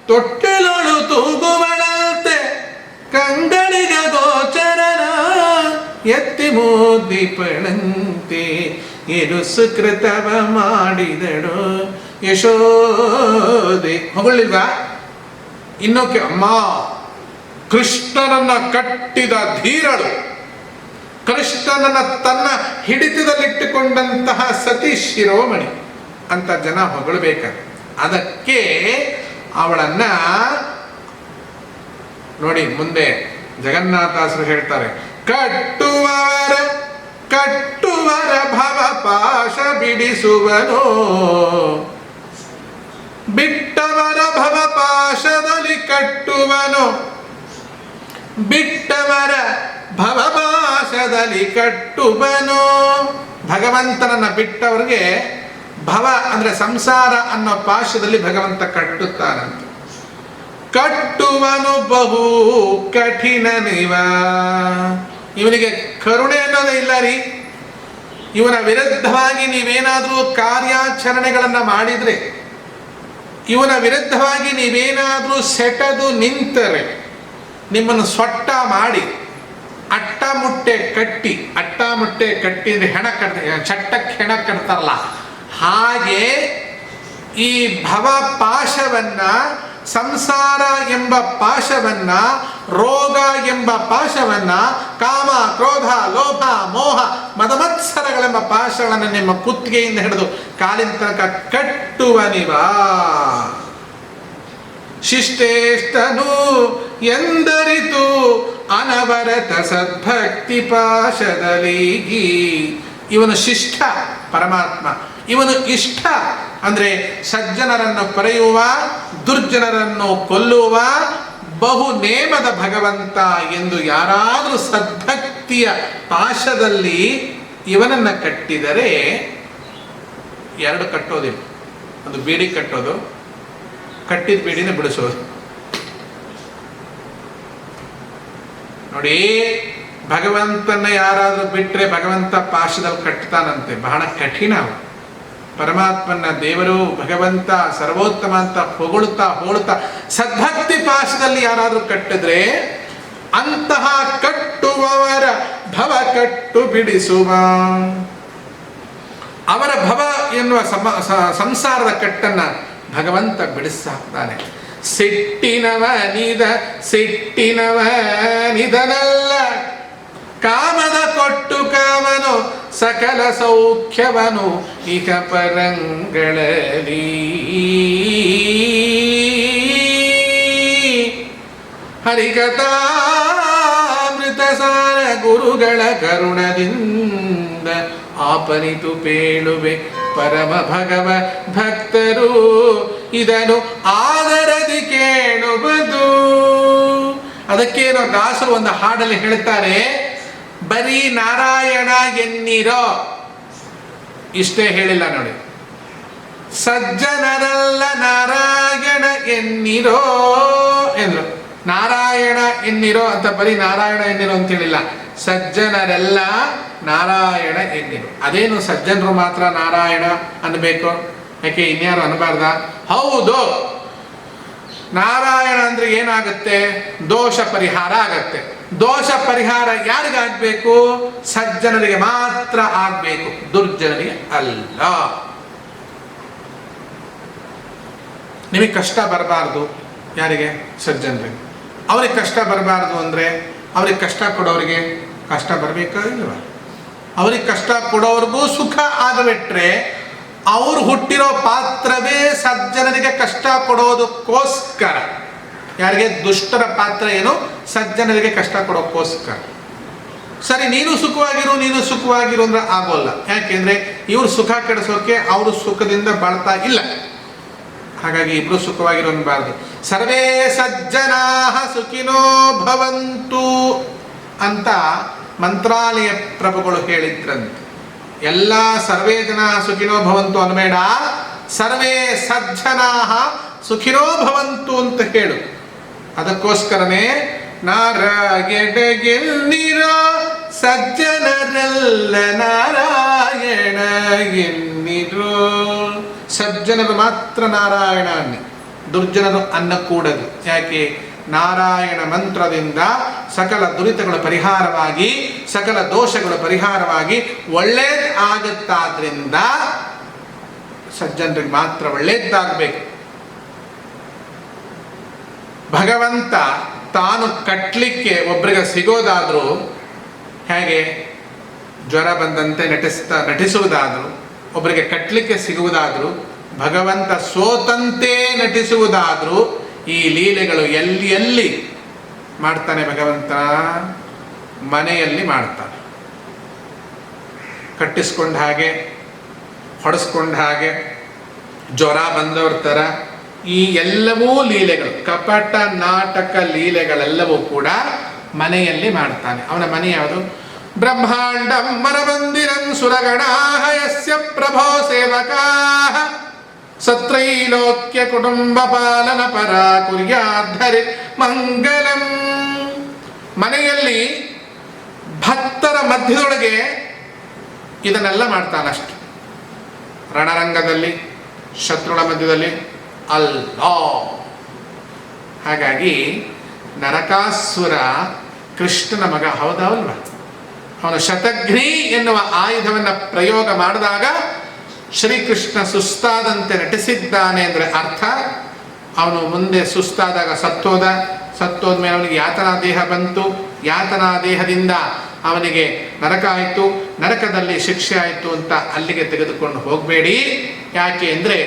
S2: ತೊಟ್ಟೆಲೊಳು ತೂಗುವಳಂತೆ, ಕಂಗಳಿಗ ಗೋಚರನ ಎತ್ತಿ ಮೋದಿ ಪಡಂತೆ, ಏನು ಸುಕೃತವ ಮಾಡಿದಳು ಯಶೋದೆ. ಹೊಗಳಿಲ್ವಾ? ಇನ್ನೊಕ್ಕೆ ಅಮ್ಮ ಕೃಷ್ಣನನ್ನ ಕಟ್ಟಿದ ಧೀರಳು, ಕೃಷ್ಣನನ್ನ ತನ್ನ ಹಿಡಿತದಲ್ಲಿಟ್ಟುಕೊಂಡಂತಹ ಸತಿ ಶಿರೋಮಣಿ ಅಂತ ಜನ ಹೊಗಳಬೇಕಾದ್ರೆ, ಅದಕ್ಕೆ ಅವಳನ್ನ ನೋಡಿ ಮುಂದೆ ಜಗನ್ನಾಥಾಸರು ಹೇಳ್ತಾರೆ, ಕಟ್ಟುವರ ಭವ ಪಾಶ ಬಿಡಿಸುವನೋ, ಬಿಟ್ಟವರ ಭವ ಪಾಶದಲ್ಲಿ ಕಟ್ಟುವನು, ಬಿಟ್ಟವರ ಭವಪಾಶದಲ್ಲಿ ಕಟ್ಟುವನು. ಭಗವಂತನನ್ನ ಬಿಟ್ಟವರಿಗೆ ಭವ ಅಂದ್ರೆ ಸಂಸಾರ ಅನ್ನೋ ಪಾಶದಲ್ಲಿ ಭಗವಂತ ಕಟ್ಟುತ್ತಾನಂತೆ. ಕಟ್ಟುವನು ಬಹು ಕಠಿಣನಿವ. ಇವನಿಗೆ ಕರುಣೆ ಅನ್ನೋದೇ ಇಲ್ಲ ರೀ. ಇವನ ವಿರುದ್ಧವಾಗಿ ನೀವೇನಾದ್ರೂ ಕಾರ್ಯಾಚರಣೆಗಳನ್ನ ಮಾಡಿದ್ರೆ, ಇವನ ವಿರುದ್ಧವಾಗಿ ನೀವೇನಾದ್ರೂ ಸೆಟದು ನಿಂತರೆ, ನಿಮ್ಮನ್ನು ಸೊಟ್ಟ ಮಾಡಿ ಅಟ್ಟಮುಟ್ಟೆ ಕಟ್ಟಿ ಅಂದ್ರೆ ಹೆಣ ಚಟ್ಟಕ್ಕೆ ಹೆಣ ಕಟ್ತಾರಲ್ಲ ಹಾಗೆ ಈ ಭವ ಪಾಶವನ್ನ, ಸಂಸಾರ ಎಂಬ ಪಾಶವನ್ನ, ರೋಗ ಎಂಬ ಪಾಶವನ್ನ, ಕಾಮ ಕ್ರೋಧ ಲೋಭ ಮೋಹ ಮದಮತ್ಸರಗಳೆಂಬ ಪಾಶಗಳನ್ನು ನಿಮ್ಮ ಕುತ್ತಿಗೆಯಿಂದ ಹಿಡಿದು ಕಾಲಿನ ತನಕ ಕಟ್ಟುವನಿವಾ. ಶಿಷ್ಟೇಷ್ಟನು ಎಂದರಿತು ಅನವರತ ಸದ್ಭಕ್ತಿ ಪಾಶದಲೀಗಿ. ಇವನು ಶಿಷ್ಟ ಪರಮಾತ್ಮ, ಇವನು ಇಷ್ಟ ಅಂದ್ರೆ ಸಜ್ಜನರನ್ನು ಪಡೆಯುವ, ದುರ್ಜನರನ್ನು ಕೊಲ್ಲುವ ಬಹು ನೇಮದ ಭಗವಂತ ಎಂದು ಯಾರಾದರೂ ಸದ್ಭಕ್ತಿಯ ಪಾಶದಲ್ಲಿ ಇವನನ್ನ ಕಟ್ಟಿದರೆ, ಎರಡು ಕಟ್ಟೋದಿಲ್ಲ, ಒಂದು ಬೀಡಿ ಕಟ್ಟೋದು, ಕಟ್ಟಿದ ಬೀಡಿನ ಬಿಡಿಸೋದು. ನೋಡಿ, ಭಗವಂತನ ಯಾರಾದ್ರೂ ಬಿಟ್ರೆ ಭಗವಂತ ಪಾಶದಲ್ಲಿ ಕಟ್ತಾನಂತೆ. ಬಹಳ ಕಠಿಣ. ಪರಮಾತ್ಮನ ದೇವರು ಭಗವಂತ ಸರ್ವೋತ್ತಮ ಅಂತ ಹೊಗಳುತ್ತಾ ಸದ್ಭಕ್ತಿ ಪಾಶದಲ್ಲಿ ಯಾರಾದ್ರೂ ಕಟ್ಟಿದ್ರೆ, ಅಂತಹ ಕಟ್ಟುವವರ ಭವ ಕಟ್ಟು ಬಿಡಿಸುವ. ಅವರ ಭವ ಎನ್ನುವ ಸಂಸಾರದ ಕಟ್ಟನ್ನ ಭಗವಂತ ಬಿಡಿಸಾಕ್ತಾನೆ. ಸಿಟ್ಟಿನವನಿದನಲ್ಲ, ಕಾಮದ ಕೊಟ್ಟು ಕಾಮನು ಸಕಲ ಸೌಖ್ಯವನು ಇಕ ಪರಂಗಳಲ್ಲಿ. ಹರಿಕಥಾಮೃತ ಸಾರ ಗುರುಗಳ ಕರುಣದಿಂದ ಆಪನಿತು ಪೇಳುವೆ ಪರಮ ಭಗವ ಭಕ್ತರು, ಇದನ್ನು ಆದರದಿ ಕೇಳುವುದು. ಅದಕ್ಕೇನೋ ದಾಸರು ಒಂದು ಹಾಡಲ್ಲಿ ಹೇಳ್ತಾರೆ, ಬರೀ ನಾರಾಯಣ ಎನ್ನಿರೋ, ಇಷ್ಟೇ ಹೇಳಿಲ್ಲ ನೋಡಿ. ಸಜ್ಜನರೆಲ್ಲ ನಾರಾಯಣ ಎನ್ನಿರೋ ಎಂದ್ರು. ನಾರಾಯಣ ಎನ್ನಿರೋ ಅಂತ ಬರೀ ನಾರಾಯಣ ಎನ್ನಿರೋ ಅಂತ ಹೇಳಿಲ್ಲ, ಸಜ್ಜನರೆಲ್ಲ ನಾರಾಯಣ ಎನ್ನಿರು. ಅದೇನು ಸಜ್ಜನರು ಮಾತ್ರ ನಾರಾಯಣ ಅನ್ಬೇಕು? ಯಾಕೆ ಇನ್ಯಾರು ಅನ್ಬಾರ್ದ? ಹೌದು, ನಾರಾಯಣ ಅಂದ್ರೆ ಏನಾಗುತ್ತೆ? ದೋಷ ಪರಿಹಾರ ಆಗತ್ತೆ. ದೋಷ ಪರಿಹಾರ ಯಾರಿಗಾಗಬೇಕು? ಸಜ್ಜನರಿಗೆ ಮಾತ್ರ ಆಗ್ಬೇಕು, ದುರ್ಜನರಿಗೆ ಅಲ್ಲ. ನಿಮಗೆ ಕಷ್ಟ ಬರಬಾರ್ದು. ಯಾರಿಗೆ? ಸಜ್ಜನರಿಗೆ. ಅವ್ರಿಗೆ ಕಷ್ಟ ಬರಬಾರ್ದು ಅಂದ್ರೆ ಅವ್ರಿಗೆ ಕಷ್ಟ ಕೊಡೋರಿಗೆ ಕಷ್ಟ ಬರಬೇಕಾಗಿಲ್ವ? ಅವ್ರಿಗೆ ಕಷ್ಟ ಕೊಡೋರ್ಗೂ ಸುಖ ಆಗಬಿಟ್ರೆ ಅವ್ರು ಹುಟ್ಟಿರೋ ಪಾತ್ರವೇ ಸಜ್ಜನರಿಗೆ ಕಷ್ಟ ಕೊಡೋದಕ್ಕೋಸ್ಕರ. ಯಾರಿಗೆ? ದುಷ್ಟರ ಪಾತ್ರ ಏನು? ಸಜ್ಜನರಿಗೆ ಕಷ್ಟ ಕೊಡೋಕ್ಕೋಸ್ಕರ. ಸರಿ, ನೀನು ಸುಖವಾಗಿರು ಅಂದ್ರೆ ಆಗೋಲ್ಲ. ಯಾಕೆಂದ್ರೆ ಇವ್ರು ಸುಖ ಕೆಡಿಸೋಕೆ ಅವರು ಸುಖದಿಂದ ಬಾಳ್ತಾ ಇಲ್ಲ. ಹಾಗಾಗಿ ಇಬ್ರು ಸುಖವಾಗಿರೋ ಅನ್ಬಾರ್ದು. ಸರ್ವೇ ಸಜ್ಜನಾ ಸುಖಿನೋ ಭವಂತು ಅಂತ ಮಂತ್ರಾಲಯ ಪ್ರಭುಗಳು ಹೇಳಿದ್ರಂತೆ. ಎಲ್ಲ ಸರ್ವೇ ಜನ ಸುಖಿನೋ ಭವಂತು ಅನ್ಬೇಡ, ಸರ್ವೇ ಸಜ್ಜನಾ ಸುಖಿನೋ ಭವಂತು ಅಂತ ಹೇಳು. ಅದಕ್ಕೋಸ್ಕರನೇ ನಾರಾಯಣಗೆನ್ನಿರೋ ಸಜ್ಜನರೆಲ್ಲ ನಾರಾಯಣ ಎನ್ನಿರೋ. ಸಜ್ಜನರು ಮಾತ್ರ ನಾರಾಯಣ ಅನ್ನಿ, ದುರ್ಜನರು ಅನ್ನಕೂಡದು. ಯಾಕೆ? ನಾರಾಯಣ ಮಂತ್ರದಿಂದ ಸಕಲ ದುರಿತಗಳು ಪರಿಹಾರವಾಗಿ, ಸಕಲ ದೋಷಗಳು ಪರಿಹಾರವಾಗಿ ಒಳ್ಳೇದು ಆಗುತ್ತಾದ್ರಿಂದ ಸಜ್ಜನರಿಗೆ ಮಾತ್ರ ಒಳ್ಳೇದಾಗಬೇಕು. ಭಗವಂತ ತಾನು ಕಟ್ಟಲಿಕ್ಕೆ ಒಬ್ಬರಿಗೆ ಸಿಗೋದಾದರೂ ಹೇಗೆ? ಜ್ವರ ಬಂದಂತೆ ನಟಿಸುವುದಾದರೂ, ಒಬ್ಬರಿಗೆ ಕಟ್ಟಲಿಕ್ಕೆ ಸಿಗುವುದಾದರೂ, ಭಗವಂತ ಸೋತಂತೆ ನಟಿಸುವುದಾದರೂ, ಈ ಲೀಲೆಗಳು ಎಲ್ಲಿ ಮಾಡ್ತಾನೆ ಭಗವಂತ? ಮನೆಯಲ್ಲಿ ಮಾಡ್ತಾನೆ. ಕಟ್ಟಿಸ್ಕೊಂಡ ಹಾಗೆ, ಹೊಡೆಸ್ಕೊಂಡ ಹಾಗೆ, ಜ್ವರ ಬಂದವ್ರ ಥರ ಈ ಎಲ್ಲವೂ ಲೀಲೆಗಳು, ಕಪಟ ನಾಟಕ ಲೀಲೆಗಳೆಲ್ಲವೂ ಕೂಡ ಮನೆಯಲ್ಲಿ ಮಾಡ್ತಾನೆ. ಅವನ ಮನೆ ಯಾವುದು? ಬ್ರಹ್ಮಾಂಡಂ ಮನಮಂದಿರಂ ಸುರಗಣಾಃ ಯಸ್ಯ ಪ್ರಭೋ ಸೇವಕಾಃ ಸತ್ರೈಲೋಕ್ಯ ಕುಟುಂಬ ಪಾಲನ ಪರ ಕುರ್ಯಾದ್ಧರಿ ಮಂಗಲಂ. ಮನೆಯಲ್ಲಿ ಭಕ್ತರ ಮಧ್ಯದೊಳಗೆ ಇದನ್ನೆಲ್ಲ ಮಾಡ್ತಾನಷ್ಟೆ. ರಣರಂಗದಲ್ಲಿ, ಶತ್ರುಗಳ ಮಧ್ಯದಲ್ಲಿ ಅಲ್ಲ. ಹಾಗಾಗಿ ನರಕಾಸುರ ಕೃಷ್ಣನ ಮಗ, ಹೌದಲ್ವ? ಅವನು ಶತಘ್ನಿ ಎನ್ನುವ ಆಯುಧವನ್ನು ಪ್ರಯೋಗ ಮಾಡಿದಾಗ ಶ್ರೀಕೃಷ್ಣ ಸುಸ್ತಾದಂತೆ ನಟಿಸಿದ್ದಾನೆ ಅಂದರೆ ಅರ್ಥ ಅವನು ಮುಂದೆ ಸುಸ್ತಾದಾಗ ಸತ್ತೋದ್ಮೇಲೆ ಅವನಿಗೆ ಯಾತನಾ ದೇಹ ಬಂತು. ಯಾತನಾ ದೇಹದಿಂದ ಅವನಿಗೆ ನರಕ ಆಯಿತು, ನರಕದಲ್ಲಿ ಶಿಕ್ಷೆ ಆಯಿತು ಅಂತ ಅಲ್ಲಿಗೆ ತೆಗೆದುಕೊಂಡು ಹೋಗಬೇಡಿ. ಯಾಕೆ ಅಂದರೆ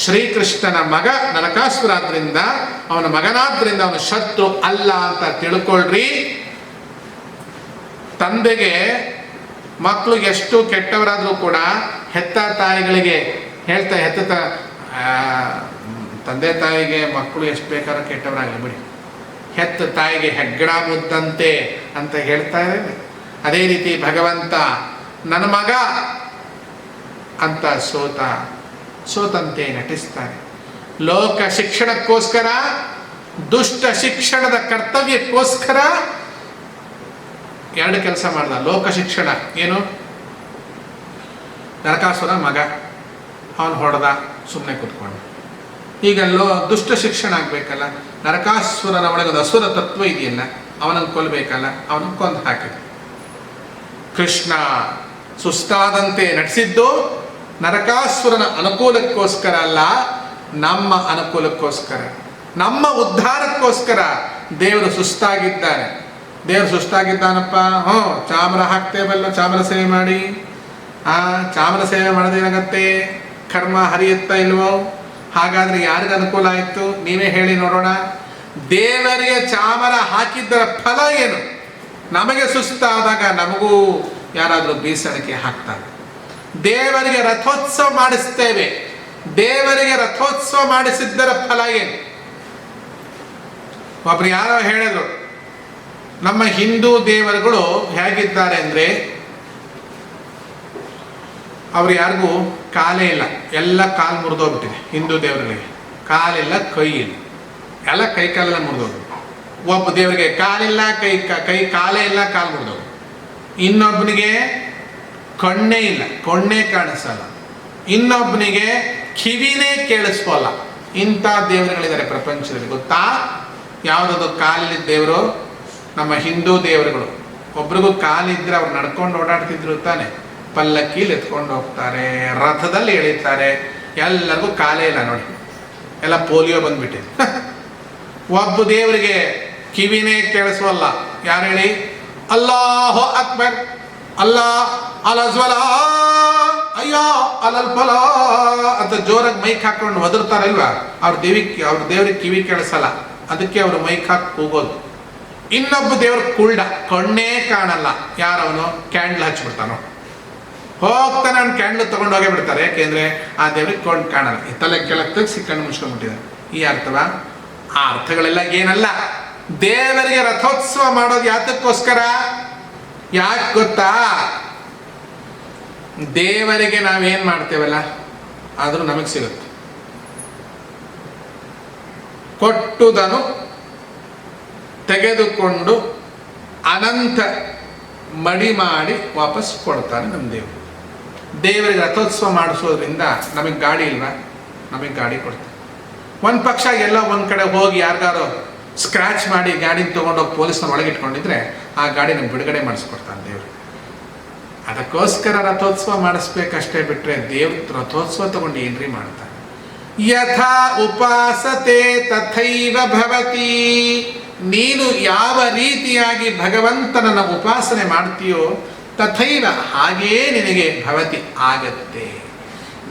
S2: ಶ್ರೀಕೃಷ್ಣನ ಮಗ ನರಕಾಸುರಾದ್ರಿಂದ, ಅವನ ಮಗನಾದ್ರಿಂದ ಅವನ ಶತ್ರು ಅಲ್ಲ ಅಂತ ತಿಳ್ಕೊಳ್ರಿ. ತಂದೆಗೆ ಮಕ್ಕಳು ಎಷ್ಟು ಕೆಟ್ಟವರಾದರೂ ಕೂಡ ಹೆತ್ತ ತಾಯಿಗಳಿಗೆ ತಂದೆ ತಾಯಿಗೆ ಮಕ್ಕಳು ಎಷ್ಟು ಬೇಕಾದ್ರೂ ಕೆಟ್ಟವರಾಗಲಿ ಬಿಡಿ, ಹೆತ್ತ ತಾಯಿಗೆ ಹೆಗ್ಗಡ ಮುದ್ದಂತೆ ಅಂತ ಹೇಳ್ತಾ ಇದ್ದೇವೆ. ಅದೇ ರೀತಿ ಭಗವಂತ ನನ್ನ ಮಗ ಅಂತ ಸೋತಂತೆ ನಟಿಸ್ತಾನೆ. ಲೋಕ ಶಿಕ್ಷಣಕ್ಕೋಸ್ಕರ, ದುಷ್ಟ ಶಿಕ್ಷಣದ ಕರ್ತವ್ಯಕ್ಕೋಸ್ಕರ ಎರಡು ಕೆಲಸ ಮಾಡ್ದ. ಲೋಕ ಶಿಕ್ಷಣ ಏನು? ನರಕಾಸುರ ಮಗ, ಅವನು ಹೊಡೆದ, ಸುಮ್ಮನೆ ಕೂತ್ಕೊಂಡು. ಈಗ ದುಷ್ಟ ಶಿಕ್ಷಣ ಆಗ್ಬೇಕಲ್ಲ, ನರಕಾಸುರನ ಒಳಗೊಂದು ಅಸುರ ತತ್ವ ಇದೆಯಲ್ಲ, ಅವನನ್ನು ಕೊಲ್ಲಬೇಕಲ್ಲ, ಅವನನ್ನು ಕೊಂದು ಹಾಕಿದ. ಕೃಷ್ಣ ಸುಸ್ತಾದಂತೆ ನಟಿಸಿದ್ದು ನರಕಾಸುರನ ಅನುಕೂಲಕ್ಕೋಸ್ಕರ ಅಲ್ಲ, ನಮ್ಮ ಅನುಕೂಲಕ್ಕೋಸ್ಕರ, ನಮ್ಮ ಉದ್ಧಾರಕ್ಕೋಸ್ಕರ ದೇವರು ಸುಸ್ತಾಗಿದ್ದಾನೆ. ದೇವರು ಸುಸ್ತಾಗಿದ್ದಾನಪ್ಪ, ಚಾಮರ ಹಾಕ್ತೇವಲ್ಲ, ಚಾಮರ ಸೇವೆ ಮಾಡಿ. ಚಾಮರ ಸೇವೆ ಮಾಡೋದೇನಾಗತ್ತೆ? ಕರ್ಮ ಹರಿಯುತ್ತಾ ಇಲ್ವೋ? ಹಾಗಾದ್ರೆ ಯಾರಿಗೆ ಅನುಕೂಲ ಆಯಿತು? ನೀವೇ ಹೇಳಿ ನೋಡೋಣ. ದೇವರಿಗೆ ಚಾಮರ ಹಾಕಿದ್ದರ ಫಲ ಏನು? ನಮಗೆ ಸುಸ್ತಾದಾಗ ನಮಗೂ ಯಾರಾದರೂ ಬೀಸಣಿಕೆ ಹಾಕ್ತಾರೆ. ದೇವರಿಗೆ ರಥೋತ್ಸವ ಮಾಡಿಸ್ತೇವೆ, ದೇವರಿಗೆ ರಥೋತ್ಸವ ಮಾಡಿಸಿದ್ದರ ಫಲ ಏನು? ಒಬ್ರು ಯಾರೋ ಹೇಳಿದ್ರು, ನಮ್ಮ ಹಿಂದೂ ದೇವರುಗಳು ಹೇಗಿದ್ದಾರೆ ಅಂದರೆ, ಅವ್ರು ಯಾರಿಗೂ ಕಾಲೇ ಇಲ್ಲ, ಎಲ್ಲ ಕಾಲು ಮುರಿದೋಗ್ಬಿಟ್ಟಿದೆ. ಹಿಂದೂ ದೇವರುಗಳಿಗೆ ಕಾಲಿಲ್ಲ, ಕೈ ಇಲ್ಲ, ಎಲ್ಲ ಕೈ ಕಾಲೆಲ್ಲ ಮುರಿದೋಗ್ಬಿಟ್ಟು. ಒಬ್ಬ ದೇವರಿಗೆ ಕಾಲಿಲ್ಲ, ಕೈ ಕಾಲೇ ಇಲ್ಲ, ಕಾಲು ಮುರಿದೋಗ್ಬಿಟ್ಟು. ಇನ್ನೊಬ್ಬನಿಗೆ ಕಣ್ಣೇ ಇಲ್ಲ, ಕಣ್ಣೇ ಕಾಣಿಸಲ್ಲ. ಇನ್ನೊಬ್ಬನಿಗೆ ಕಿವಿನೇ ಕೇಳಿಸ್ಕೋಲ್ಲ. ಇಂಥ ದೇವರುಗಳಿದ್ದಾರೆ ಪ್ರಪಂಚದಲ್ಲಿ. ಗೊತ್ತಾ ಯಾವುದದು ಕಾಲಿದ್ದ ದೇವರು? ನಮ್ಮ ಹಿಂದೂ ದೇವರುಗಳು. ಒಬ್ರಿಗೂ ಕಾಲಿದ್ರೆ ಅವ್ರು ನಡ್ಕೊಂಡು ಓಡಾಡ್ತಿದ್ರು ತಾನೆ. ಪಲ್ಲಕ್ಕಿಲಿ ಎತ್ಕೊಂಡು ಹೋಗ್ತಾರೆ, ರಥದಲ್ಲಿ ಎಳಿತಾರೆ. ಎಲ್ಲರಿಗೂ ಕಾಲೇ ಇಲ್ಲ ನೋಡಿ, ಎಲ್ಲ ಪೋಲಿಯೋ ಬಂದ್ಬಿಟ್ಟಿದೆ. ಒಬ್ಬ ದೇವರಿಗೆ ಕಿವಿನೇ ಕೇಳಿಸೋಲ್ಲ. ಯಾರು ಹೇಳಿ? ಅಲ್ಲಾಹು ಅಕ್ಬರ್, ಅಲ್ಲಾ ಅಲಜ್ವಲ, ಅಯ್ಯೋ ಅಲಲ್ಫಲ ಅಂತ ಜೋರಾಗಿ ಮೈಕ್ ಹಾಕೊಂಡು ಒದರ್ತಾರಲ್ವಾ, ಅವ್ರ ದೇವ್ರಿಗೆ ಕಿವಿ ಕೇಳಿಸಲ್ಲ. ಅದಕ್ಕೆ ಅವರು ಮೈಕ್ ಹಾಕಿ ಕೂಗೋದು. ಇನ್ನೊಬ್ಬ ದೇವ್ರ ಕುಳ್ಳ, ಕಣ್ಣೇ ಕಾಣಲ್ಲ. ಯಾರವನು? ಕ್ಯಾಂಡಲ್ ಹಚ್ಬಿಡ್ತಾನೋ, ಹೋಗ್ತಾನೆ ಅವ್ನು ಕ್ಯಾಂಡಲ್ ತೊಗೊಂಡು ಹೋಗೇ ಬಿಡ್ತಾರೆ. ಯಾಕೆಂದ್ರೆ ಆ ದೇವ್ರಿಗೆ ಕೊಂಡು ಕಾಣಲ್ಲ. ಈ ತಲೆ ಕೆಳಗೆ ಸಿಕ್ಕಂಡು ಮುಚ್ಕೊಂಡ್ಬಿಟ್ಟಿದ್ದಾರೆ. ಈ ಅರ್ಥವ? ಆ ಅರ್ಥಗಳೆಲ್ಲ ಏನಲ್ಲ. ದೇವರಿಗೆ ರಥೋತ್ಸವ ಮಾಡೋದು ಯಾತಕ್ಕೋಸ್ಕರ? ಯಾಕೆ ಗೊತ್ತಾ? ದೇವರಿಗೆ ನಾವೇನ್ ಮಾಡ್ತೇವಲ್ಲ ಆದ್ರೂ ನಮಗೆ ಸಿಗುತ್ತೆ. ಕೊಟ್ಟುದನ್ನು ತೆಗೆದುಕೊಂಡು ಅನಂತ ಮಡಿ ಮಾಡಿ ವಾಪಸ್ ಕೊಡ್ತಾನೆ ನಮ್ಮ ದೇವರು. ದೇವರಿಗೆ ರಥೋತ್ಸವ ಮಾಡಿಸೋದ್ರಿಂದ ನಮಗೆ ಗಾಡಿ ಇಲ್ವಾ? ನಮಗೆ ಗಾಡಿ ಕೊಡ್ತಾರೆ. ಒಂದು ಪಕ್ಷ ಎಲ್ಲ ಒಂದು ಕಡೆ ಹೋಗಿ ಯಾರಿಗಾರೋ ಸ್ಕ್ರ್ಯಾಚ್ ಮಾಡಿ ಗಾಡಿನ ತೊಗೊಂಡೋಗಿ ಪೊಲೀಸ್ನ ಒಳಗಿಟ್ಕೊಂಡಿದ್ರೆ ಆ ಗಾಡಿ ನಮ್ಗೆ ಬಿಡುಗಡೆ ಮಾಡಿಸ್ಕೊಡ್ತಾನೆ ದೇವರು. ಅದಕ್ಕೋಸ್ಕರ ರಥೋತ್ಸವ ಮಾಡಿಸ್ಬೇಕಷ್ಟೇ, ಬಿಟ್ಟರೆ ದೇವ್ರ ರಥೋತ್ಸವ ತಗೊಂಡು ಏನ್ರಿ ಮಾಡ್ತಾರೆ? ಯಥಾ ಉಪಾಸತೆ ತಥೈವ ಭವತಿ. ನೀನು ಯಾವ ರೀತಿಯಾಗಿ ಭಗವಂತನನ್ನ ಉಪಾಸನೆ ಮಾಡ್ತೀಯೋ ತಥೈವ ಹಾಗೇ ನಿನಗೆ ಭವತಿ ಆಗತ್ತೆ.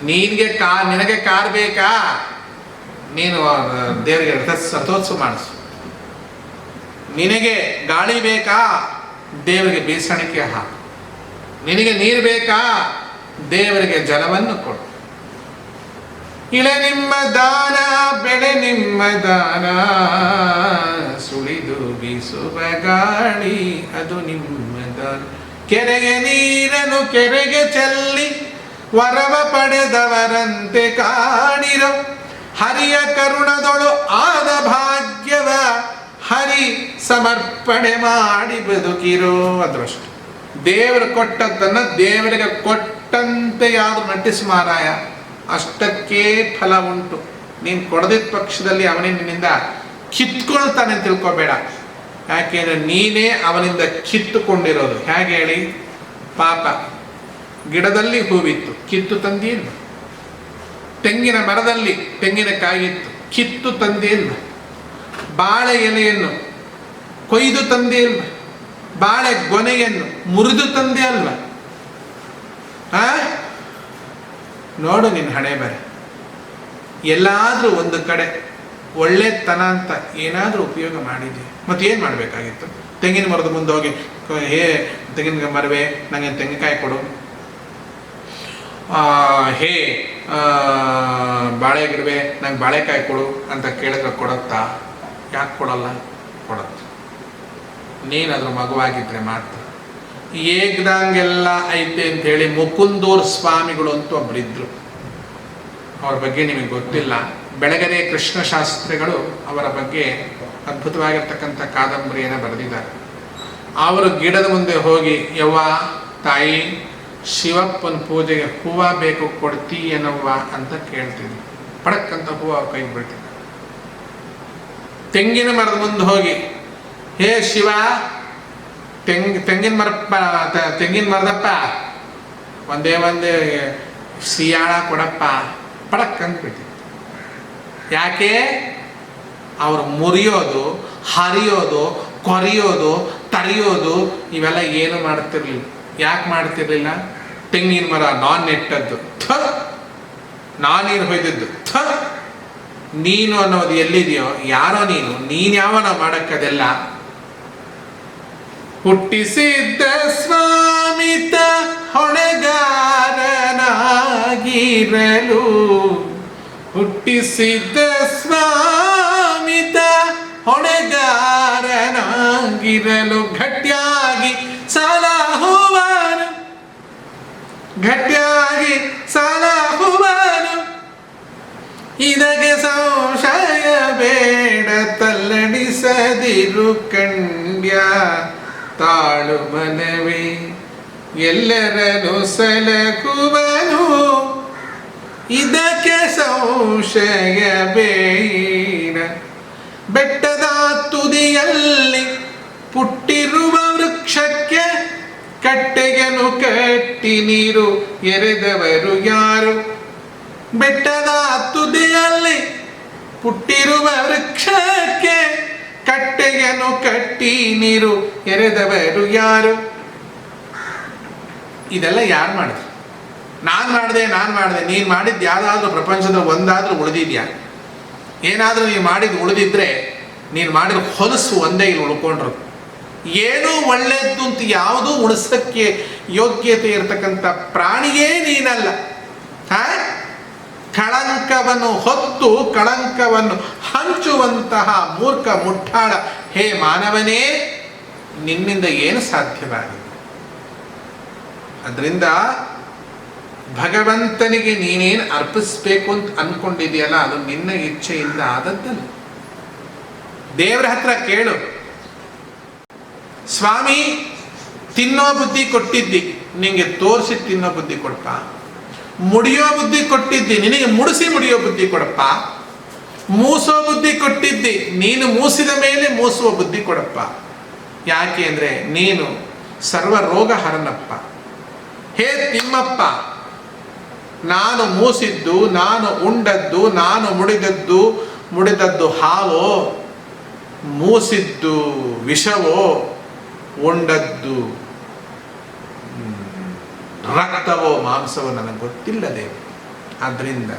S2: ನಿನಗೆ ಕಾರ್ ಬೇಕಾ? ನೀನು ದೇವರಿಗೆ ರಥೋತ್ಸವ ಮಾಡಿಸು. ನಿನಗೆ ಗಾಳಿ ಬೇಕಾ? ದೇವರಿಗೆ ಬೀಸಣಿಕೆ ಹಾಕು. ನಿನಗೆ ನೀರು ಬೇಕಾ? ದೇವರಿಗೆ ಜಲವನ್ನು ಕೊಡು. ಇಳೆ ನಿಮ್ಮ ದಾನ, ಬೆಳೆ ನಿಮ್ಮ ದಾನ, ಸುಳಿದು ಬೀಸುವ ಗಾಳಿ ಅದು ನಿಮ್ಮ ದಾನ. ಕೆರೆಗೆ ನೀರನ್ನು ಕೆರೆಗೆ ಚೆಲ್ಲಿ ವರವ ಪಡೆದವರಂತೆ ಕಾಣಿರೋ, ಹರಿಯ ಕರುಣದೊಳು ಆದ ಭಾಗ್ಯವ ಹರಿ ಸಮರ್ಪಣೆ ಮಾಡಿ ಬದುಕಿರೋ. ಅದರಷ್ಟು ದೇವರು ಕೊಟ್ಟದ್ದನ್ನ ದೇವರಿಗೆ ಕೊಟ್ಟಂತೆ ಯಾವುದು ನಟಿಸು ಮಾರಾಯ, ಅಷ್ಟಕ್ಕೆ ಫಲ ಉಂಟು. ನೀನು ಕೊಡದಿದ್ದ ಪಕ್ಷದಲ್ಲಿ ಅವನೇ ನಿನ್ನಿಂದ ಕಿತ್ಕೊಳ್ತಾನೆ ಅಂತ ತಿಳ್ಕೊಬೇಡ. ಯಾಕೆಂದ್ರೆ ನೀನೇ ಅವನಿಂದ ಕಿತ್ತುಕೊಂಡಿರೋದು. ಹೇಗೆ ಹೇಳಿ? ಪಾಪ ಗಿಡದಲ್ಲಿ ಹೂವಿತ್ತು, ಕಿತ್ತು ತಂದಿಲ್ಲ. ತೆಂಗಿನ ಮರದಲ್ಲಿ ತೆಂಗಿನಕಾಯಿ ಇತ್ತು, ಕಿತ್ತು ತಂದಿಲ್ಲ. ಬಾಳೆ ಎಲೆಯನ್ನು ಕೊಯ್ದು ತಂದೆ ಅಲ್ವ? ಬಾಳೆ ಗೊನೆಯನ್ನು ಮುರಿದು ತಂದೆ ಅಲ್ವ? ನೋಡು ನಿನ್ನ ಹಣೆ ಬರ. ಎಲ್ಲಾದ್ರೂ ಒಂದು ಕಡೆ ಒಳ್ಳೆತನ ಅಂತ ಏನಾದ್ರೂ ಉಪಯೋಗ ಮಾಡಿದೆ. ಮತ್ತೆ ಏನು ಮಾಡಬೇಕಾಗಿತ್ತು? ತೆಂಗಿನ ಮರದ ಮುಂದೆ ಹೋಗಿ, ತೆಂಗಿನ ಮರವೇ ನನಗೆ ತೆಂಗಿನಕಾಯಿ ಕೊಡು, ಹೇ ಬಾಳೆ ಗಿಡವೇ ನಂಗೆ ಬಾಳೆಕಾಯಿ ಕೊಡು ಅಂತ ಕೇಳಿದ್ರೆ ಕೊಡುತ್ತಾ? ಯಾಕೆ ಕೊಡಲ್ಲ? ಕೊಡುತ್ತೆ. ನೀನಾದ್ರೂ ಮಗುವಾಗಿದ್ರೆ ಮಾತ್ರ. ಏಗ್ದಂಗೆಲ್ಲ ಐತೆ ಅಂತ ಹೇಳಿ ಮುಕುಂದೂರ್ ಸ್ವಾಮಿಗಳು ಅಂತೂ ಒಬ್ಬರಿದ್ರು. ಅವ್ರ ಬಗ್ಗೆ ನಿಮಗೆ ಗೊತ್ತಿಲ್ಲ. ಬೆಳಗೆರೆ ಕೃಷ್ಣಶಾಸ್ತ್ರಿಗಳು ಅವರ ಬಗ್ಗೆ ಅದ್ಭುತವಾಗಿರ್ತಕ್ಕಂಥ ಕಾದಂಬರಿಯನ್ನು ಬರೆದಿದ್ದಾರೆ. ಅವರು ಗಿಡದ ಮುಂದೆ ಹೋಗಿ, ಯವ್ವ ತಾಯಿ, ಶಿವಪ್ಪನ ಪೂಜೆಗೆ ಹೂವು ಬೇಕು, ಕೊಡ್ತೀಯನವ್ವ ಅಂತ ಕೇಳ್ತಿದ್ವಿ. ಪಡಕ್ಕಂತ ಹೂವು ಅವ್ರ ಕೈ ಬಿಡ್ತಿದ್ದ. ತೆಂಗಿನ ಮರದ ಮುಂದೆ ಹೋಗಿ, ಹೇ ಶಿವ, ತೆಂಗಿನ ಮರದಪ್ಪ ಒಂದೇ ಸಿಯಾಳ ಕೊಡಪ್ಪ, ಪಡಕ್ಕಂತ ಬಿಡ್ತಿದ್ದ. ಯಾಕೆ? ಅವರು ಮುರಿಯೋದು, ಹರಿಯೋದು, ಕೊರೆಯೋದು, ತರಿಯೋದು ಇವೆಲ್ಲ ಏನು ಮಾಡ್ತಿರ್ಲಿಲ್ಲ. ಯಾಕೆ ಮಾಡ್ತಿರ್ಲಿಲ್ಲ? ತೆಂಗಿನ ಮರ ನಾನ್ ನೆಟ್ಟದ್ದು, ನಾನೀರು ಹೊಯ್ದದ್ದು. ನೀನು ಅನ್ನೋದು ಎಲ್ಲಿದೆಯೋ, ಯಾರೋ ನೀನು ಯಾವನ ಮಾಡಕ್ಕದೆಲ್ಲ. ಹುಟ್ಟಿಸಿದ್ದ ಸ್ವಾಮಿತ ಹೊಣೆಗಾರನಾಗಿರಲು, ಹುಟ್ಟಿಸಿದ್ದ ಸ್ವಾಮಿತ ಹೊಣೆಗಾರನಾಗಿರಲು, ಗಟ್ಟಿಯಾಗಿರಲು ಗಟ್ಟಿಯಾಗಿ ಸಲಹುವನು, ಗಟ್ಟಿಯಾಗಿ ಸಲಹುವನು. ಇದಕ್ಕೆ ಸಂಶಯ ಬೇಡ, ತಲ್ಲಣಿಸದಿರು ಕಂಡ್ಯ. ತಾಳು ಮನವೇ ಎಲ್ಲರನ್ನು ಸಲಹುವನು, ಇದಕ್ಕೆ ಸಂಶಯ ಬೇಡ. ಬೆಟ್ಟದ ತುದಿಯಲ್ಲಿ ಪುಟ್ಟಿರುವ ವೃಕ್ಷಕ್ಕೆ ಕಟ್ಟೆಯನ್ನು ಕಟ್ಟಿ ನೀರು ಎರೆದವರು ಯಾರು? ಬೆಟ್ಟದ ತುದಿಯಲ್ಲಿ ಪುಟ್ಟಿರುವ ವೃಕ್ಷಕ್ಕೆ ಕಟ್ಟೆಯನ್ನು ಕಟ್ಟಿ ನೀರು ಎರೆದವರು ಯಾರು? ಇದೆಲ್ಲ ಯಾರು ಮಾಡಿದ್ರು? ನಾನು ಮಾಡಿದೆ ನೀನು ಮಾಡಿದ್ದು ಯಾವುದಾದ್ರೂ ಪ್ರಪಂಚದ ಒಂದಾದ್ರೂ ಉಳಿದಿದ್ಯಾ? ಏನಾದರೂ ನೀವು ಮಾಡಿದ್ದು ಉಳಿದಿದ್ರೆ ನೀನು ಮಾಡಿರೋ ಹೊಲಸು ಒಂದೇ ಇಲ್ಲಿ ಉಳ್ಕೊಂಡ್ರು. ಏನೂ ಒಳ್ಳೆಯದ್ದು ಅಂತ ಯಾವುದೂ ಉಳಿಸೋಕ್ಕೆ ಯೋಗ್ಯತೆ ಇರತಕ್ಕಂಥ ಪ್ರಾಣಿಯೇ ನೀನಲ್ಲ. ಕಳಂಕವನ್ನು ಹೊತ್ತು ಕಳಂಕವನ್ನು ಹಂಚುವಂತಹ ಮೂರ್ಖ ಮುಟ್ಟಾಳ ಹೇ ಮಾನವನೇ, ನಿನ್ನಿಂದ ಏನು ಸಾಧ್ಯವಾಗಿದೆ? ಅದರಿಂದ ಭಗವಂತನಿಗೆ ನೀನೇನು ಅರ್ಪಿಸ್ಬೇಕು ಅಂತ ಅನ್ಕೊಂಡಿದೆಯಲ್ಲ, ಅದು ನಿನ್ನ ಇಚ್ಛೆಯಿಂದ ಆದದ್ದಲ್ಲ. ದೇವರ ಹತ್ರ ಕೇಳು, ಸ್ವಾಮಿ ತಿನ್ನೋ ಬುದ್ಧಿ ಕೊಟ್ಟಿದ್ದಿ, ನಿನಗೆ ತೋರಿಸಿ ತಿನ್ನೋ ಬುದ್ಧಿ ಕೊಡಪ್ಪ. ಮುಡಿಯೋ ಬುದ್ಧಿ ಕೊಟ್ಟಿದ್ದಿ, ನಿನಗೆ ಮುಡಿಸಿ ಮುಡಿಯೋ ಬುದ್ಧಿ ಕೊಡಪ್ಪ. ಮೂಸೋ ಬುದ್ಧಿ ಕೊಟ್ಟಿದ್ದಿ, ನೀನು ಮೂಸಿದ ಮೇಲೆ ಮೂಸುವ ಬುದ್ಧಿ ಕೊಡಪ್ಪ. ಯಾಕೆ ಅಂದರೆ ನೀನು ಸರ್ವ ರೋಗ ಹರನಪ್ಪ. ಹೇ ತಿಮ್ಮಪ್ಪ, ನಾನು ಮೂಸಿದ್ದು, ನಾನು ಉಂಡದ್ದು, ನಾನು ಮುಡಿದದ್ದು ಹಾವೋ, ಮೂಸಿದ್ದು ವಿಷವೋ, ಉಂಡದ್ದು ರಕ್ತವೋ ಮಾಂಸವೋ ನನಗೆ ಗೊತ್ತಿಲ್ಲ ದೇವ. ಆದ್ದರಿಂದ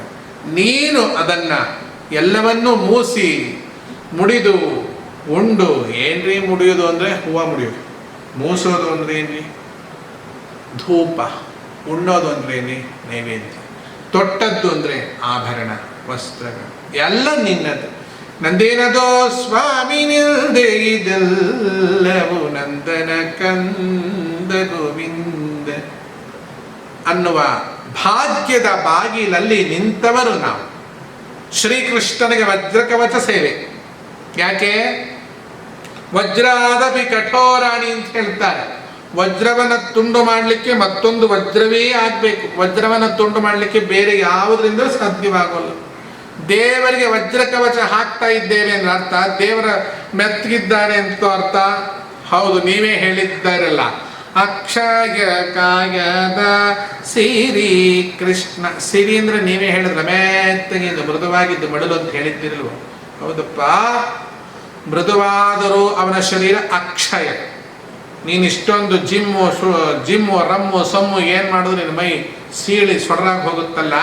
S2: ನೀನು ಅದನ್ನು ಎಲ್ಲವನ್ನೂ ಮೂಸಿ ಮುಡಿದು ಉಂಡು. ಏನ್ರಿ ಮುಡಿಯೋದು ಅಂದರೆ ಹೂವು ಮುಡಿಯೋದು, ಮೂಸೋದು ಅಂದ್ರೆ ಏನ್ರಿ ಧೂಪ, ಉಣ್ಣೋದು ಅಂದ್ರೆ ಏನ್ರಿ ನೈವೇದ್ಯ, ತೊಟ್ಟದ್ದು ಅಂದರೆ ಆಭರಣ ವಸ್ತ್ರಗಳು ಎಲ್ಲ ನಿನ್ನದು. ನಂದೇನದೋ ಸ್ವಾಮಿ ನಿಲ್ದೆ ಇದೆಲ್ಲವೂ ನಂದನ ಕಂದ ಗೋವಿಂದ ಅನ್ನುವ ಭಾಗ್ಯದ ಬಾಗಿಲಲ್ಲಿ ನಿಂತವರು ನಾವು. ಶ್ರೀಕೃಷ್ಣನಿಗೆ ವಜ್ರಕವಚ ಸೇವೆ. ಯಾಕೆ? ವಜ್ರಾದಪಿ ಕಠೋರಾಣಿ ಅಂತ ಹೇಳ್ತಾರೆ. ವಜ್ರವನ್ನು ತುಂಡು ಮಾಡಲಿಕ್ಕೆ ಮತ್ತೊಂದು ವಜ್ರವೇ ಆಗಬೇಕು. ವಜ್ರವನ್ನು ತುಂಡು ಮಾಡಲಿಕ್ಕೆ ಬೇರೆ ಯಾವುದರಿಂದ ಸಾಧ್ಯವಾಗೋಲ್ಲ. ದೇವರಿಗೆ ವಜ್ರ ಕವಚ ಹಾಕ್ತಾ ಇದ್ದೇವೆ ಅಂದ್ರೆ ಅರ್ಥ ದೇವರ ಮೆತ್ತಗಿದ್ದಾನೆ ಅಂತ ಅರ್ಥ. ಹೌದು, ನೀವೇ ಹೇಳಿದ್ದಾರಲ್ಲ, ಅಕ್ಷಯ ಕಾಯದ ಸಿರಿ ಕೃಷ್ಣ. ಸಿರಿ ಅಂದ್ರೆ ನೀವೇ ಹೇಳಿದ್ರ ಮೆತ್ತಗಿದ್ದು ಮೃದುವಾಗಿದ್ದು ಮಡಲು ಅಂತ ಹೇಳಿದ್ದಿರಲ್ವ? ಹೌದಪ್ಪ, ಮೃದುವಾದರೂ ಅವನ ಶರೀರ ಅಕ್ಷಯ. ನೀನು ಇಷ್ಟೊಂದು ಜಿಮ್ಮು ರಮ್ಮು ಸೊಮ್ಮು ಏನು ಮಾಡಿದ್ರು ನಿನ್ನ ಮೈ ಸೀಳಿ ಸೊಡರಾಗಿ ಹೋಗುತ್ತಲ್ಲ.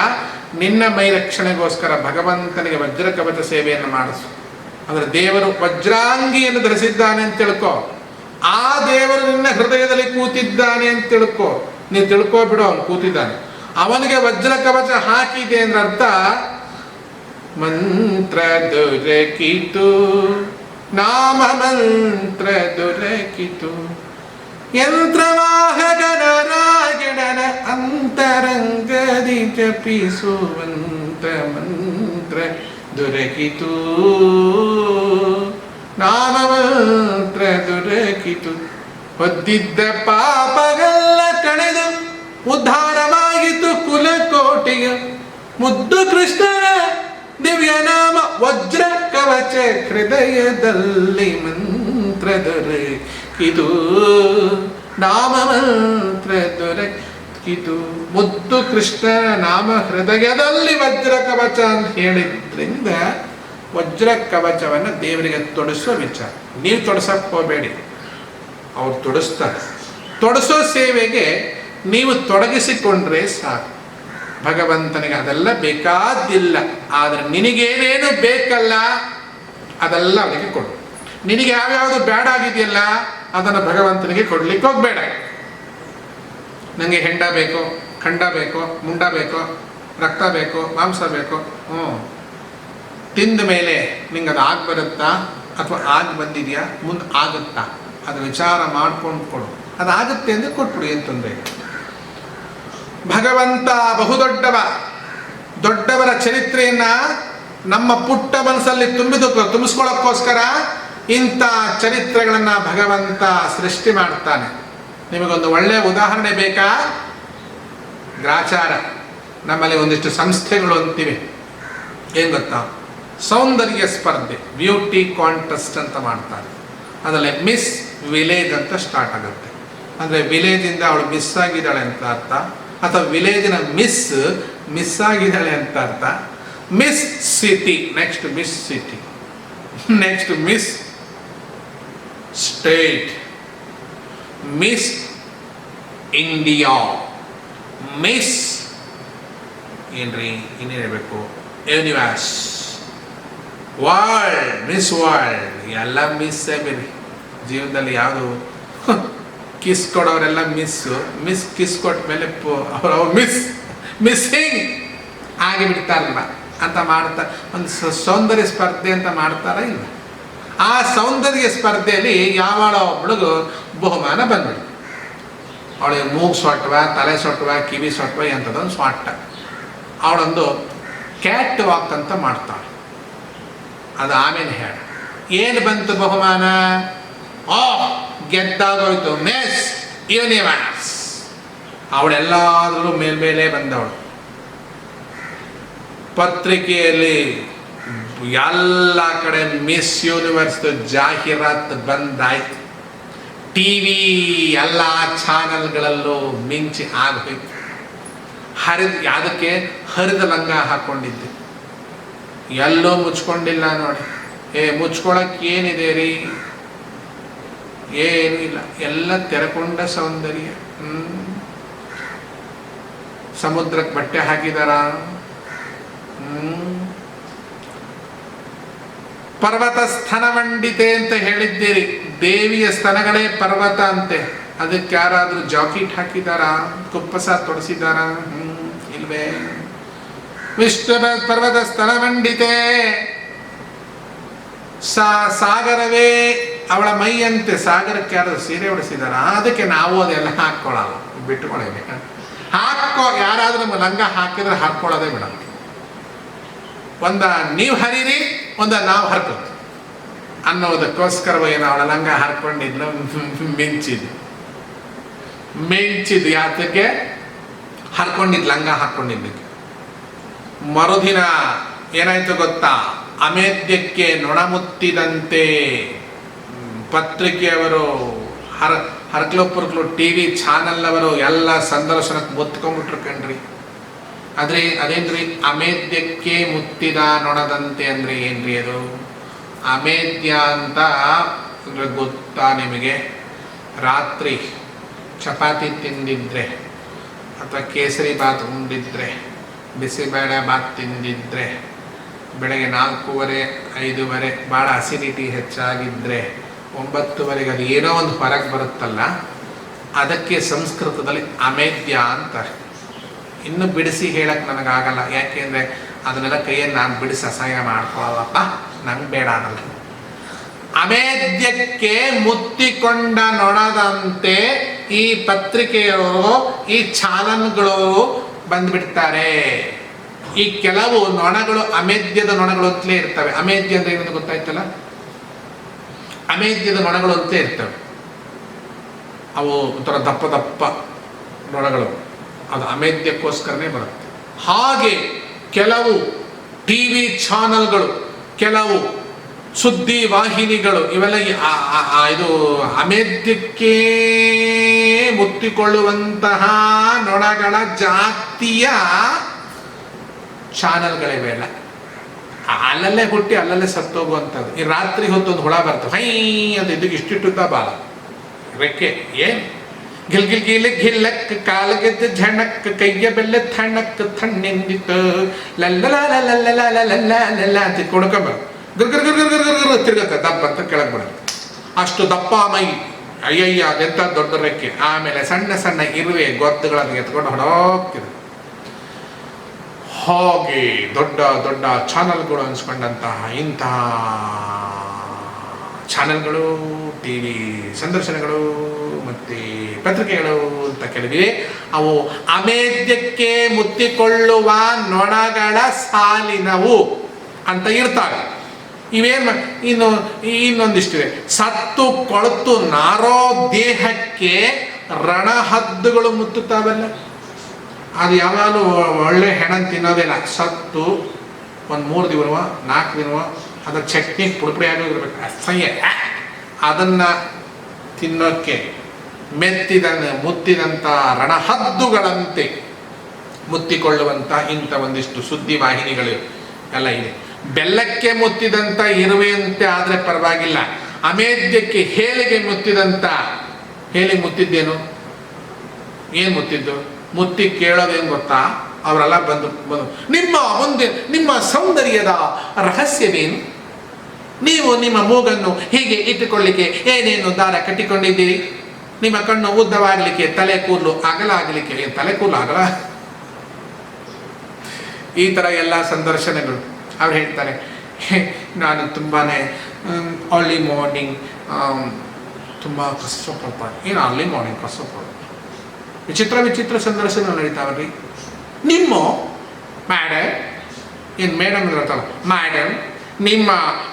S2: ನಿನ್ನ ಮೈ ರಕ್ಷಣೆಗೋಸ್ಕರ ಭಗವಂತನಿಗೆ ವಜ್ರ ಕವಚ ಸೇವೆಯನ್ನು ಮಾಡಿಸು. ಅಂದರೆ ದೇವರು ವಜ್ರಾಂಗಿಯನ್ನು ಧರಿಸಿದ್ದಾನೆ ಅಂತ ತಿಳ್ಕೊ. ಆ ದೇವರು ನಿನ್ನ ಹೃದಯದಲ್ಲಿ ಕೂತಿದ್ದಾನೆ ಅಂತ ತಿಳ್ಕೊ. ನೀನು ತಿಳ್ಕೊಬಿಡು, ಅವನು ಕೂತಿದ್ದಾನೆ. ಅವನಿಗೆ ವಜ್ರ ಕವಚ ಹಾಕಿದೆ ಅಂದ್ರೆ ಅರ್ಥ ಮಂತ್ರ ದೊರಕಿತು, ನಾಮ ಮಂತ್ರ ದೊರಕಿತು, ಯಂತ್ರವಾಹಕನ ರಾಗಿಣನ ಅಂತರಂಗದಿ ಜಪಿಸುವಂತ ಮಂತ್ರ ದೊರಕಿತು, ನಾಮ ಮಂತ್ರ ದೊರಕಿತು. ಹೊದ್ದಿದ್ದ ಪಾಪಗಲ್ಲ ಕಳೆದು ಉದ್ಧಾರವಾಗಿತ್ತು ಕುಲಕೋಟಿಯ ಮುದ್ದು ಕೃಷ್ಣನ ದಿವ್ಯ ನಾಮ ವಜ್ರ ಕವಚ ಹೃದಯದಲ್ಲಿ ಮಂತ್ರ ದೊರಕಿತು, ನಾಮ ಮಂತ್ರ ದೊರಕಿತು. ಮುದ್ದು ಕೃಷ್ಣನ ನಾಮ ಹೃದಯದಲ್ಲಿ ವಜ್ರ ಕವಚ ಅಂತ ಹೇಳಿದ್ರಿಂದ ವಜ್ರ ಕವಚವನ್ನು ದೇವರಿಗೆ ತೊಡಿಸೋ ವಿಚಾರ. ನೀವು ತೊಡಸಕ್ಕೆ ಹೋಗಬೇಡಿ, ಅವ್ರು ತೊಡಸ್ತಾರೆ. ತೊಡಸೋ ಸೇವೆಗೆ ನೀವು ತೊಡಗಿಸಿಕೊಂಡ್ರೆ ಸಾಕು. ಭಗವಂತನಿಗೆ ಅದೆಲ್ಲ ಬೇಕಾದಿಲ್ಲ. ಆದರೆ ನಿನಗೇನೇನು ಬೇಕಲ್ಲ ಅದೆಲ್ಲ ಅವನಿಗೆ ಕೊಡು. ನಿನಗೆ ಯಾವ್ಯಾವುದು ಬೇಡ ಆಗಿದೆಯಲ್ಲ ಅದನ್ನು ಭಗವಂತನಿಗೆ ಕೊಡ್ಲಿಕ್ಕೆ ಹೋಗಬೇಡ. ನನಗೆ ಹೆಂಡ ಬೇಕೋ, ಖಂಡ ಬೇಕೋ, ಮುಂಡ ಬೇಕೋ, ರಕ್ತ ಬೇಕೋ, ಮಾಂಸ ಬೇಕೋ, ತಿಂದ ಮೇಲೆ ನಿಂಗೆ ಅದು ಆಗಿ ಬರುತ್ತಾ? ಅಥವಾ ಆಗಿ ಬಂದಿದೆಯಾ, ಮುಂದೆ ಆಗುತ್ತಾ, ಅದು ವಿಚಾರ ಮಾಡ್ಕೊಂಡು ಕೊಡು. ಅದಾಗುತ್ತೆ ಅಂದರೆ ಕೊಟ್ಬಿಡು, ಏನು ತೊಂದರೆ ಇಲ್ಲ. ಭಗವಂತ ಬಹುದೊಡ್ಡವ. ದೊಡ್ಡವರ ಚರಿತ್ರೆಯನ್ನು ನಮ್ಮ ಪುಟ್ಟ ಮನಸ್ಸಲ್ಲಿ ತುಂಬಿಸ್ಕೊಳ್ಳೋಕ್ಕೋಸ್ಕರ ಇಂಥ ಚರಿತ್ರೆಗಳನ್ನು ಭಗವಂತ ಸೃಷ್ಟಿ ಮಾಡ್ತಾನೆ. ನಿಮಗೊಂದು ಒಳ್ಳೆಯ ಉದಾಹರಣೆ ಬೇಕಾ? ಗ್ರಾಚಾರ. ನಮ್ಮಲ್ಲಿ ಒಂದಿಷ್ಟು ಸಂಸ್ಥೆಗಳು ಅಂತಿವೆ, ಏನು ಗೊತ್ತಾ, ಸೌಂದರ್ಯ ಸ್ಪರ್ಧೆ, ಬ್ಯೂಟಿ ಕಾಂಟೆಸ್ಟ್ ಅಂತ ಮಾಡ್ತಾರೆ. ಅದರಲ್ಲಿ ಮಿಸ್ ವಿಲೇಜ್ ಅಂತ ಸ್ಟಾರ್ಟ್ ಆಗುತ್ತೆ. ಅಂದರೆ ವಿಲೇಜಿಂದ ಅವಳು ಮಿಸ್ ಆಗಿದ್ದಾಳೆ ಅಂತ ಅರ್ಥ, ಅಥವಾ ವಿಲೇಜಿನ ಮಿಸ್ ಆಗಿದ್ದಾಳೆ ಅಂತ ಅರ್ಥ. Miss city, next miss city, next miss state, miss India, miss ಏನ್ರಿ ಇನ್ನೇನಬೇಕು, ಯೂನಿವರ್ಸ್, ವರ್ಲ್ಡ್, ಮಿಸ್ ವರ್ಲ್ಡ್, ಎಲ್ಲ ಮಿಸ್ಸೇ ಬೇರೆ ಜೀವನದಲ್ಲಿ. ಯಾವುದು ಕಿಸ್ ಕೊಡೋರೆಲ್ಲ ಮಿಸ್ ಕಿಸ್ ಕೊಟ್ಟ ಮೇಲೆ ಅವ್ರು ಮಿಸ್ಸಿಂಗ್ ಆಗಿಬಿಡ್ತಾರಲ್ವ ಅಂತ ಮಾಡ್ತಾ ಒಂದು ಸೌಂದರ್ಯ ಸ್ಪರ್ಧೆ ಅಂತ ಮಾಡ್ತಾರ ಇಲ್ಲ. ಆ ಸೌಂದರ್ಯ ಸ್ಪರ್ಧೆಯಲ್ಲಿ ಯಾವಾಳ ಒಬ್ಳಿಗೂ ಬಹುಮಾನ ಬಂದ್ಬಿಡು. ಅವಳಿಗೆ ಮೂಗು ಸೊಟ್ಟವ, ತಲೆ ಸೊಟ್ಟವ, ಕಿವಿ ಸೊಟ್ಟವ ಎಂಥದೊಂದು ಸ್ವಾಟ. ಅವಳೊಂದು ಕ್ಯಾಟ್ ವಾಕ್ ಅಂತ ಮಾಡ್ತಾಳೆ. ಅದು ಆಮೇಲೆ ಹೇಳ ಏನು ಬಂತು ಬಹುಮಾನ? ಗೆದ್ದಾಗೋಯ್ತು ಮಿಸ್ ಯೂನಿವರ್ಸ್. ಅವಳೆಲ್ಲಾದರೂ ಮೇಲ್ಮೇಲೆ ಬಂದವಳು. ಪತ್ರಿಕೆಯಲ್ಲಿ ಎಲ್ಲ ಕಡೆ ಮಿಸ್ ಯೂನಿವರ್ಸ್ ಜಾಹೀರಾತು ಬಂದಾಯ್ತು. ಟಿವಿ ಎಲ್ಲ ಚಾನಲ್ಗಳಲ್ಲೂ ಮಿಂಚಿ ಆಗೋಯ್ತು. ಅದಕ್ಕೆ ಹರಿದ ಲಂಗ ಹಾಕ್ಕೊಂಡಿದ್ದೆ. ಎಲ್ಲೋ ಮುಚ್ಕೊಂಡಿಲ್ಲ ನೋಡಿ. ಮುಚ್ಕೊಳಕ್ಕೆ ಏನಿದೆ ರೀ? ಏನೂ ಇಲ್ಲ, ಎಲ್ಲ ತೆರೆಕೊಂಡ ಸೌಂದರ್ಯ. ಸಮುದ್ರಕ್ಕೆ ಬಟ್ಟೆ ಹಾಕಿದಾರ. ಪರ್ವತ ಸ್ತನಮಂಡಿತೆ ಅಂತ ಹೇಳಿದ್ದೀರಿ. ದೇವಿಯ ಸ್ತನಗಳೇ ಪರ್ವತ ಅಂತೆ. ಅದಕ್ಕೆ ಯಾರಾದ್ರೂ ಜಾಕೆಟ್ ಹಾಕಿದಾರ, ಕುಪ್ಪಸ ತೊಡಸಿದಾರ? ಇಲ್ವೇ. ವಿಷ್ಣು ಪರ್ವತ ಸ್ತನಮಂಡಿತೆ. ಸಾಗರವೇ ಅವಳ ಮೈಯಂತೆ. ಸಾಗರಕ್ಕೆ ಯಾರಾದ್ರೂ ಸೀರೆ ಉಡಿಸಿದಾರ? ಅದಕ್ಕೆ ನಾವು ಅದೆಲ್ಲ ಹಾಕ್ಕೊಳ್ಳಲ್ಲ, ಬಿಟ್ಟುಕೊಳ್ಳೇನೆ. ಯಾರಾದ್ರೂ ನಮ್ಮ ಲಂಗ ಹಾಕಿದ್ರೆ ಹಾಕ್ಕೊಳ್ಳೋದೇ ಬೇಡ. ಒಂದ ನೀವು ಹರಿರಿ, ಒಂದ ನಾವು ಹರ್ಕೋದು ಅನ್ನೋದಕ್ಕೋಸ್ಕರ ಏನು ಅವಳ ಲಂಗ ಹರ್ಕೊಂಡಿದ್ಲು. ಮಿಂಚಿದ್ದು ಯಾತಕ್ಕೆ? ಹರ್ಕೊಂಡಿದ್ ಲಂಗ ಹಾಕ್ಕೊಂಡಿದ್ದಕ್ಕೆ. ಮರುದಿನ ಏನಾಯ್ತು ಗೊತ್ತಾ? ಅಮೇಧ್ಯಕ್ಕೆ ನೊಣಮುತ್ತಿದಂತೆ ಪತ್ರಿಕೆಯವರು, ಹರ್ಕ್ಲು ಟಿವಿ ಚಾನಲ್ ಅವರು ಎಲ್ಲ ಸಂದರ್ಶನಕ್ಕೆ ಮುತ್ಕೊಂಡ್ಬಿಟ್ರು ಕಣ್ರಿ. ಆದ್ರೆ ಅದೇನ್ರಿ ಅಮೇಧ್ಯಕ್ಕೆ ಮುತ್ತಿದ ನೊಣದಂತೆ ಅಂದ್ರೆ ಏನ್ರಿ ಅದು? ಅಮೇಧ್ಯ ಅಂತ ಗೊತ್ತಾ ನಿಮಗೆ? ರಾತ್ರಿ ಚಪಾತಿ ತಿಂದಿದ್ರೆ ಅಥವಾ ಕೇಸರಿ ಬಾತ್ ಉಂಡಿದ್ರೆ, ಬಿಸಿಬೇಳೆ ಬಾತ್ ತಿಂದಿದ್ರೆ, ಬೆಳಗ್ಗೆ 4:15, 5:00 ಭಾಳ ಅಸಿಡಿಟಿ ಹೆಚ್ಚಾಗಿದ್ದರೆ 9:00 ಅದು ಏನೋ ಒಂದು ಹೊರಗೆ ಬರುತ್ತಲ್ಲ, ಅದಕ್ಕೆ ಸಂಸ್ಕೃತದಲ್ಲಿ ಅಮೇಧ್ಯ ಅಂತಾರೆ. ಇನ್ನು ಬಿಡಿಸಿ ಹೇಳಕ್ಕೆ ನನಗಾಗಲ್ಲ, ಯಾಕೆಂದರೆ ಅದನ್ನೆಲ್ಲ ಕೈಯಲ್ಲಿ ನಾನು ಬಿಡಿಸಿ ಅಸಹ್ಯ ಮಾಡ್ಕೊಳ್ಳಲ್ಲಪ್ಪ, ನಂಗೆ ಬೇಡ ಅನ್ನಲ್ಲ. ಅಮೇಧ್ಯಕ್ಕೆ ಮುತ್ತಿಕೊಂಡ ನೊಣದಂತೆ ಈ ಪತ್ರಿಕೆಯವರು, ಈ ಚಾನಲ್ಗಳು ಬಂದ್ಬಿಡ್ತಾರೆ. ಈ ಕೆಲವು ನೊಣಗಳು ಅಮೇಧ್ಯದ ನೊಣಗಳು ಅಂತಲೇ ಇರ್ತವೆ. ಅಮೇಧ್ಯ ಅಂದ್ರೆ ಏನಂತ ಗೊತ್ತಾಯ್ತಲ್ಲ? ಅಮೇಧ್ಯದ ನೊಣಗಳು ಅಂತಲೇ ಇರ್ತವೆ. ಅವು ಒಂಥರ ದಪ್ಪ ದಪ್ಪ ನೊಣಗಳು, ಅದು ಅಮೇಧ್ಯಕ್ಕೋಸ್ಕರನೇ ಬರುತ್ತೆ. ಹಾಗೆ ಕೆಲವು ಟಿವಿ ಚಾನಲ್ಗಳು, ಕೆಲವು ಸುದ್ದಿ ವಾಹಿನಿಗಳು, ಇವೆಲ್ಲ ಇದು ಅಮೇಧ್ಯಕ್ಕೆ ಮುತ್ತಿಕೊಳ್ಳುವಂತಹ ನೊಣಗಳ ಜಾತಿಯ ಚಾನಲ್ಗಳಿವೆಲ್ಲ. ಅಲ್ಲಲ್ಲೇ ಹುಟ್ಟಿ ಅಲ್ಲಲ್ಲೇ ಸತ್ತೋಗುವಂಥದ್ದು. ಈ ರಾತ್ರಿ ಹೊತ್ತೊಂದು ಹುಳ ಬರ್ತದೆ, ಹೈ ಅಂತ. ಇದಕ್ಕೆ ಇಷ್ಟಿಟ್ಟುತ್ತಾ ಬಾಲ ರೆಕ್ಕೆ, ಏನು ಗಿಲ್ ಗಿಲ್ ಗಿಲ್ ಗಿಲ್ಲಕ್, ಕಾಲಗೆದ್ದ ಝಣಕ್, ಕೈಯ ಬೆಲ್ಲ ಥಣ್ಣಕ್ ಥಣ್ಣೆಂದಿತ್ತು, ಲಲ್ಲ ಅಂತ ಕೊಡ್ಕೊಂಬ ಗರ್ಗರ್ ಗರ್ಗರ್ ಗರ್ಗರ್ ತಿರ್ಗತ್ತೆ, ದಪ್ಪ ಅಂತ ಕೆಳಗೆ ಬರುತ್ತೆ. ಅಷ್ಟು ದಪ್ಪ ಮೈ, ಅಯ್ಯಯ್ಯ ಅದೆಂತ ದೊಡ್ಡ ರೆಕ್ಕೆ. ಆಮೇಲೆ ಸಣ್ಣ ಸಣ್ಣ ಇರುವೆ ಗೊತ್ತುಗಳನ್ನು ಎತ್ಕೊಂಡು ಹೊಡೋಗ್ತಿದೆ. ಹಾಗೆ ದೊಡ್ಡ ದೊಡ್ಡ ಚಾನಲ್ಗಳು ಅನ್ಸ್ಕೊಂಡಂತಹ ಇಂತಹ ಚಾನೆಲ್ಗಳು, ಟಿ ವಿ ಸಂದರ್ಶನಗಳು ಮತ್ತು ಪತ್ರಿಕೆಗಳು ಅಂತ ಕೆಲವಿವೆ. ಅವು ಅಮೇಧ್ಯಕ್ಕೆ ಮುತ್ತಿಕೊಳ್ಳುವ ನೊಣಗಳ ಸಾಲಿನವು ಅಂತ ಇರ್ತವೆ. ಇವೇನು ಇನ್ನೊಂದಿಷ್ಟಿವೆ. ಸತ್ತು ಕೊಳತು ನಾರೋ ದೇಹಕ್ಕೆ ರಣಹದ್ದುಗಳು ಮುತ್ತುತ್ತಾವಲ್ಲ, ಅದು ಯಾವಾಗಲೂ ಒಳ್ಳೆ ಹೆಣ ತಿನ್ನೋದಿಲ್ಲ. ಸತ್ತು ಒಂದು 3 ದಿನವ 4 ದಿನವ ಅದರ ಚಟ್ನಿ ಪುಡಿ ಆಗಿರ್ಬೇಕು, ಅಸಹ್ಯ. ಅದನ್ನು ತಿನ್ನೋಕ್ಕೆ ಮುತ್ತಿದಂಥ ರಣಹದ್ದುಗಳಂತೆ ಮುತ್ತಿಕೊಳ್ಳುವಂಥ ಇಂಥ ಒಂದಿಷ್ಟು ಸುದ್ದಿ ವಾಹಿನಿಗಳು ಎಲ್ಲ ಇದೆ. ಬೆಲ್ಲಕ್ಕೆ ಮುತ್ತಿದಂಥ ಇರುವೆಯಂತೆ ಆದರೆ ಪರವಾಗಿಲ್ಲ, ಅಮೇಧ್ಯಕ್ಕೆ ಹೇಲಿಗೆ ಮುತ್ತಿದ್ದೇನು? ಏನು ಮುತ್ತಿದ್ದು? ಮುತ್ತಿ ಕೇಳೋದೇನು ಗೊತ್ತಾ? ಅವರೆಲ್ಲ ಬಂದು ನಿಮ್ಮ ಸೌಂದರ್ಯದ ರಹಸ್ಯವೇನು? ನೀವು ನಿಮ್ಮ ಮೂಗನ್ನು ಹೀಗೆ ಇಟ್ಟುಕೊಳ್ಳಿಕ್ಕೆ ಏನೇನು ದಾರ ಕಟ್ಟಿಕೊಂಡಿದ್ದೀರಿ? ನಿಮ್ಮ ಕಣ್ಣು ಉದ್ದವಾಗಲಿಕ್ಕೆ, ತಲೆ ಕೂದಲು ಅಗಲ ಆಗಲಿಕ್ಕೆ, ತಲೆ ಕೂದಲು ಅಗಲ, ಈ ಥರ ಎಲ್ಲ ಸಂದರ್ಶನಗಳು. ಅವ್ರು ಹೇಳ್ತಾರೆ, ನಾನು ತುಂಬಾ ಅರ್ಲಿ ಮಾರ್ನಿಂಗ್ ತುಂಬ ಕಷ್ಟಪಡ್ತಾರೆ. ಏನು ಅರ್ಲಿ ಮಾರ್ನಿಂಗ್ ಕಷ್ಟಪಡ? ವಿಚಿತ್ರ ಸಂದರ್ಶನ ನಡೀತಾವ್ರಿ. ನಿಮ್ಮ ಮೇಡಮ್ ಇರ್ತಾವ, ಮೇಡಮ್ ನಿಮ್ಮ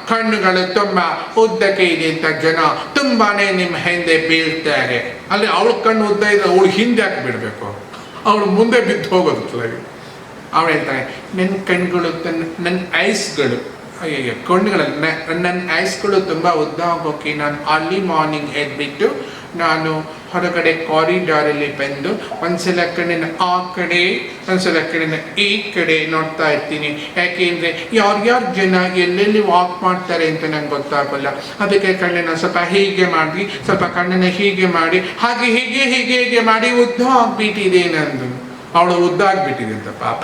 S2: ಕಣ್ಣುಗಳು ತುಂಬ ಉದ್ದಕ್ಕೆ ಇದೆ ಅಂತ ಜನ ತುಂಬಾನೇ ನಿಮ್ಮ ಹಿಂದೆ ಬೀಳ್ತಾರೆ. ಅಲ್ಲಿ ಅವಳ ಕಣ್ಣು ಉದ್ದ ಇದ್ರೆ ಅವಳು ಹಿಂದೆ ಹಾಕಿ ಬಿಡಬೇಕು, ಅವಳು ಮುಂದೆ ಬಿದ್ದು ಹೋಗೋದು. ಅವಳು ಹೇಳ್ತಾಳೆ, ನನ್ನ ಕಣ್ಗಳು ನನ್ನ ಐಸ್ಗಳು, ಅಯ್ಯಯ್ಯ ಕಣ್ಣುಗಳಲ್ಲಿ ನನ್ನ ಐಸ್ಗಳು ತುಂಬ ಉದ್ದ ಹೋಗೋಕೆ ನಾನು ಅರ್ಲಿ ಮಾರ್ನಿಂಗ್ ಎದ್ಬಿಟ್ಟು ನಾನು ಹೊರಗಡೆ ಕಾರಿಡಾರಲ್ಲಿ ಬಂದು ಒಂದ್ಸಲ ಕಣ್ಣಿನ ಆ ಕಡೆ ಒಂದ್ಸಲ ಕಣ್ಣಿನ ಈ ಕಡೆ ನೋಡ್ತಾ ಇರ್ತೀನಿ. ಯಾಕೆಂದರೆ ಯಾರ್ಯಾರು ಜನ ಎಲ್ಲೆಲ್ಲಿ ವಾಕ್ ಮಾಡ್ತಾರೆ ಅಂತ ನಂಗೆ ಗೊತ್ತಾಗಲ್ಲ. ಅದಕ್ಕೆ ಕಣ್ಣನ್ನು ಸ್ವಲ್ಪ ಹೀಗೆ ಮಾಡಿ, ಸ್ವಲ್ಪ ಕಣ್ಣನ್ನು ಹೀಗೆ ಮಾಡಿ, ಹಾಗೆ ಹೀಗೆ ಮಾಡಿ ಉದ್ದ ಆಗ್ಬಿಟ್ಟಿದೆ ನಂದು. ಅವಳು ಉದ್ದ ಆಗ್ಬಿಟ್ಟಿದೆ ಅಂತ ಪಾಪ.